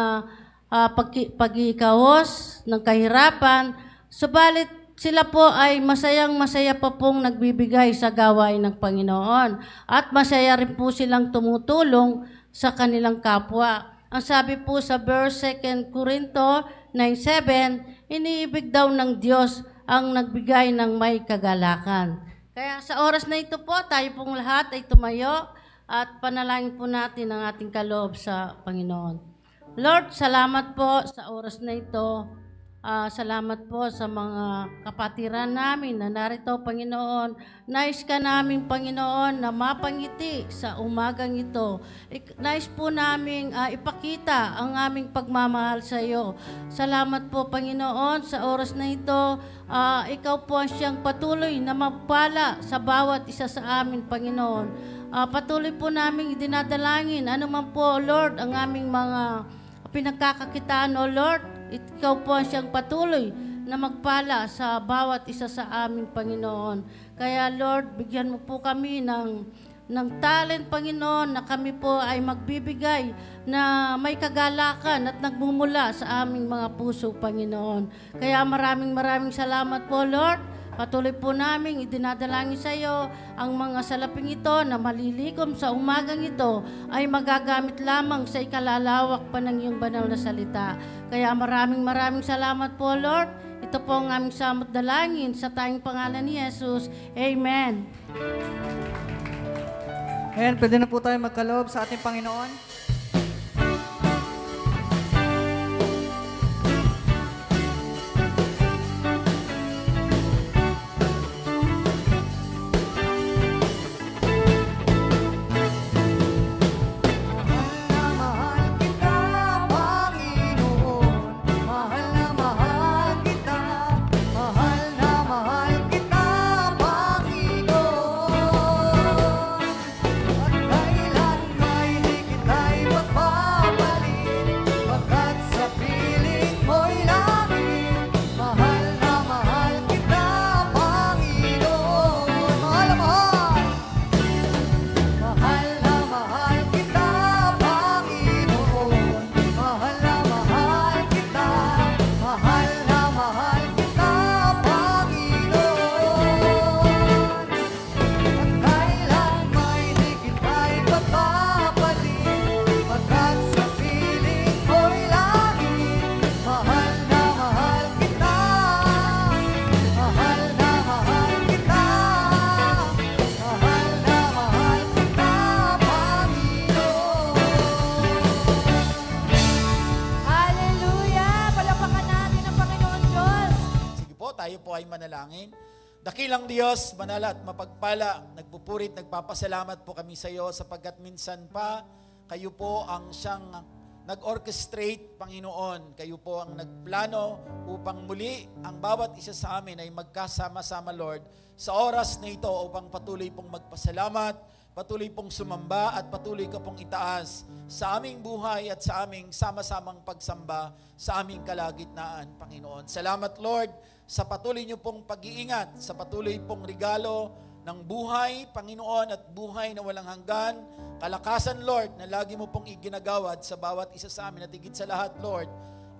pag-ikahos, ng kahirapan, subalit sila po ay masayang-masaya pa pong nagbibigay sa gawain ng Panginoon at masaya rin po silang tumutulong sa kanilang kapwa. Ang sabi po sa verse 2 Corinto 9:7, iniibig daw ng Diyos ang nagbigay ng may kagalakan. Kaya sa oras na ito po, tayo pong lahat ay tumayo at panalangin po natin ang ating kaloob sa Panginoon. Lord, salamat po sa oras na ito. Salamat po sa mga kapatiran namin na narito, Panginoon. Nais ka namin, Panginoon, na mapangiti sa umagang ito. Nais po namin ipakita ang aming pagmamahal sa iyo. Salamat po, Panginoon, sa oras na ito. Ikaw po ang siyang patuloy na magpala sa bawat isa sa amin, Panginoon. Patuloy po namin dinadalangin. Ano man po, Lord, ang aming mga pinagkakakitaan, O Lord, ikaw po ang siyang patuloy na magpala sa bawat isa sa aming Panginoon. Kaya Lord, bigyan mo po kami ng talent, Panginoon, na kami po ay magbibigay na may kagalakan at nagmumula sa aming mga puso, Panginoon. Kaya maraming salamat po, Lord. Patuloy po namin idinadalangin sa iyo ang mga salaping ito na malilikom sa umagang ito ay magagamit lamang sa ikalalawak pa ng iyong banal na salita. Kaya maraming salamat po, Lord. Ito po ang aming samot dalangin sa tanging pangalan ni Jesus. Amen. Ayan, pwede na po tayo magkaloob sa ating Panginoon. Tayo po ay manalangin. Dakilang Diyos, banal at mapagpala, nagpupurit, nagpapasalamat po kami sa iyo sapagkat minsan pa kayo po ang siyang nag-orchestrate, Panginoon. Kayo po ang nagplano upang muli ang bawat isa sa amin ay magkasama-sama, Lord, sa oras na ito upang patuloy pong magpasalamat, patuloy pong sumamba at patuloy ka pong itaas sa aming buhay at sa aming sama-samang pagsamba sa aming kalagitnaan, Panginoon. Salamat, Lord, sa patuloy niyo pong pag-iingat, sa patuloy pong regalo ng buhay, Panginoon, at buhay na walang hanggan. Kalakasan, Lord, na lagi mo pong iginagawad sa bawat isa sa amin at higit sa lahat, Lord,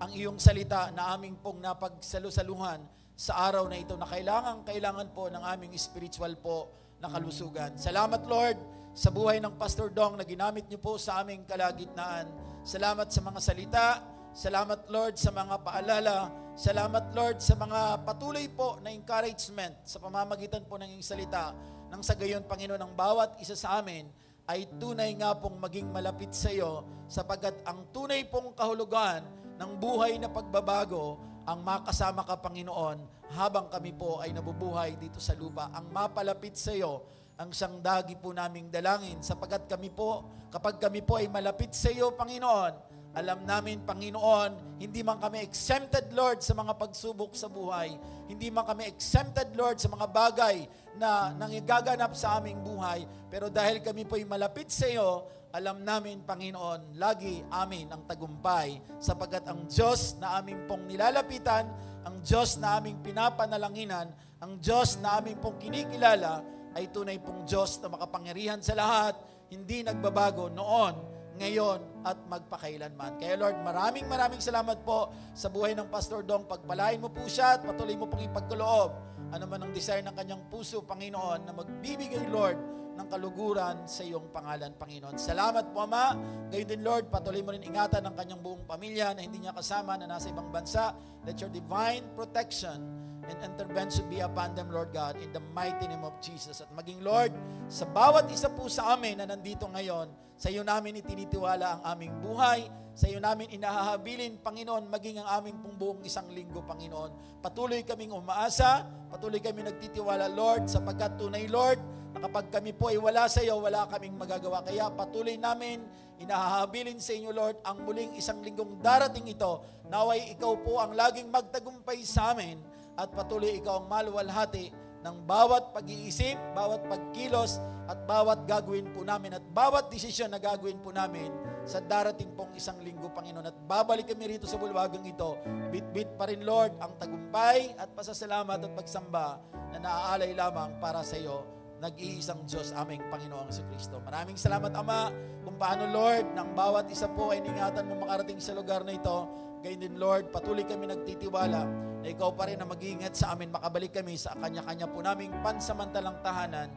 ang iyong salita na aming pong napagsalusaluhan sa araw na ito na kailangan po ng aming spiritual po na kalusugan. Salamat, Lord, sa buhay ng Pastor Dong na ginamit niyo po sa aming kalagitnaan. Salamat sa mga salita. Salamat, Lord, sa mga paalala. Salamat, Lord, sa mga patuloy po na encouragement sa pamamagitan po ng iyong salita. Nang sa gayon, Panginoon, ang bawat isa sa amin ay tunay nga pong maging malapit sa iyo sapagkat ang tunay pong kahulugan ng buhay na pagbabago ang makasama ka, Panginoon, habang kami po ay nabubuhay dito sa lupa. Ang mapalapit sa iyo ang siyang dagi po naming dalangin sapagkat kapag kami po ay malapit sa iyo, Panginoon, alam namin, Panginoon, hindi man kami exempted, Lord, sa mga pagsubok sa buhay. Hindi man kami exempted, Lord, sa mga bagay na nangyagaganap sa aming buhay. Pero dahil kami po ay malapit sa iyo, alam namin, Panginoon, lagi amin ang tagumpay sapagkat ang Diyos na aming pong nilalapitan, ang Diyos na aming pinapanalanginan, ang Diyos na aming pong kinikilala ay tunay pong Diyos na makapangyarihan sa lahat, hindi nagbabago noon, ngayon at magpakailanman. Kaya Lord, maraming salamat po sa buhay ng Pastor Dong. Pagpalain mo po siya at patuloy mo pong ipagkaloob ano man ang desire ng kanyang puso, Panginoon, na magbibigay, Lord, ng kaluguran sa iyong pangalan, Panginoon. Salamat po, Ama. Gayon din, Lord, patuloy mo rin ingatan ang kanyang buong pamilya na hindi niya kasama na nasa ibang bansa. Let your divine protection and intervention be upon them, Lord God, in the mighty name of Jesus. At maging, Lord, sa bawat isa po sa amin na nandito ngayon, sa iyo namin itinitiwala ang aming buhay, sa iyo namin inahahabilin, Panginoon, maging ang aming pong buong isang linggo, Panginoon. Patuloy kaming umaasa, patuloy kami nagtitiwala, Lord, sapagkat tunay, Lord, na kapag kami po ay wala sa iyo, wala kaming magagawa. Kaya patuloy namin inahahabilin sa inyo, Lord, ang muling isang linggong darating ito. Naway ikaw po ang laging magtagumpay sa amin at patuloy ikaw ang maluwalhati ng bawat pag-iisip, bawat pagkilos, at bawat gagawin po namin at bawat desisyon na gagawin po namin sa darating pong isang linggo, Panginoon. At babalik kami rito sa bulwagang ito. Bit-bit pa rin, Lord, ang tagumpay at pasasalamat at pagsamba na naaalay lamang para sa iyo, nag-iisang Diyos, aming Panginoong Jesucristo. Maraming salamat, Ama, kung paano, Lord, ng bawat isa po ay ningatan mo makarating sa lugar na ito. Gayon din, Lord, patuloy kami nagtitiwala na ikaw pa rin na mag-iingat sa amin, makabalik kami sa kanya-kanya po naming pansamantalang tahanan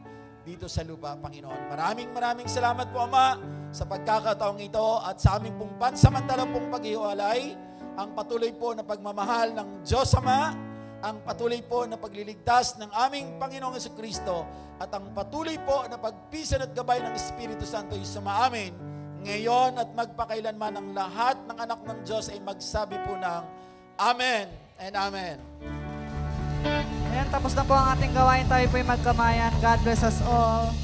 dito sa lupa, Panginoon. Maraming salamat po, Ama, sa pagkakataong ito at sa aming pong pansamantalang pong paghiwalay, ang patuloy po na pagmamahal ng Diyos Ama, ang patuloy po na pagliligtas ng aming Panginoong Jesucristo, at ang patuloy po na pagpisan at gabay ng Espiritu Santo ay sumaamin ngayon at magpakailanman. Ang lahat ng anak ng Diyos ay magsabi po ng Amen and Amen. Ayan, tapos na po ang ating gawain. Tayo po ay magkamayan. God bless us all.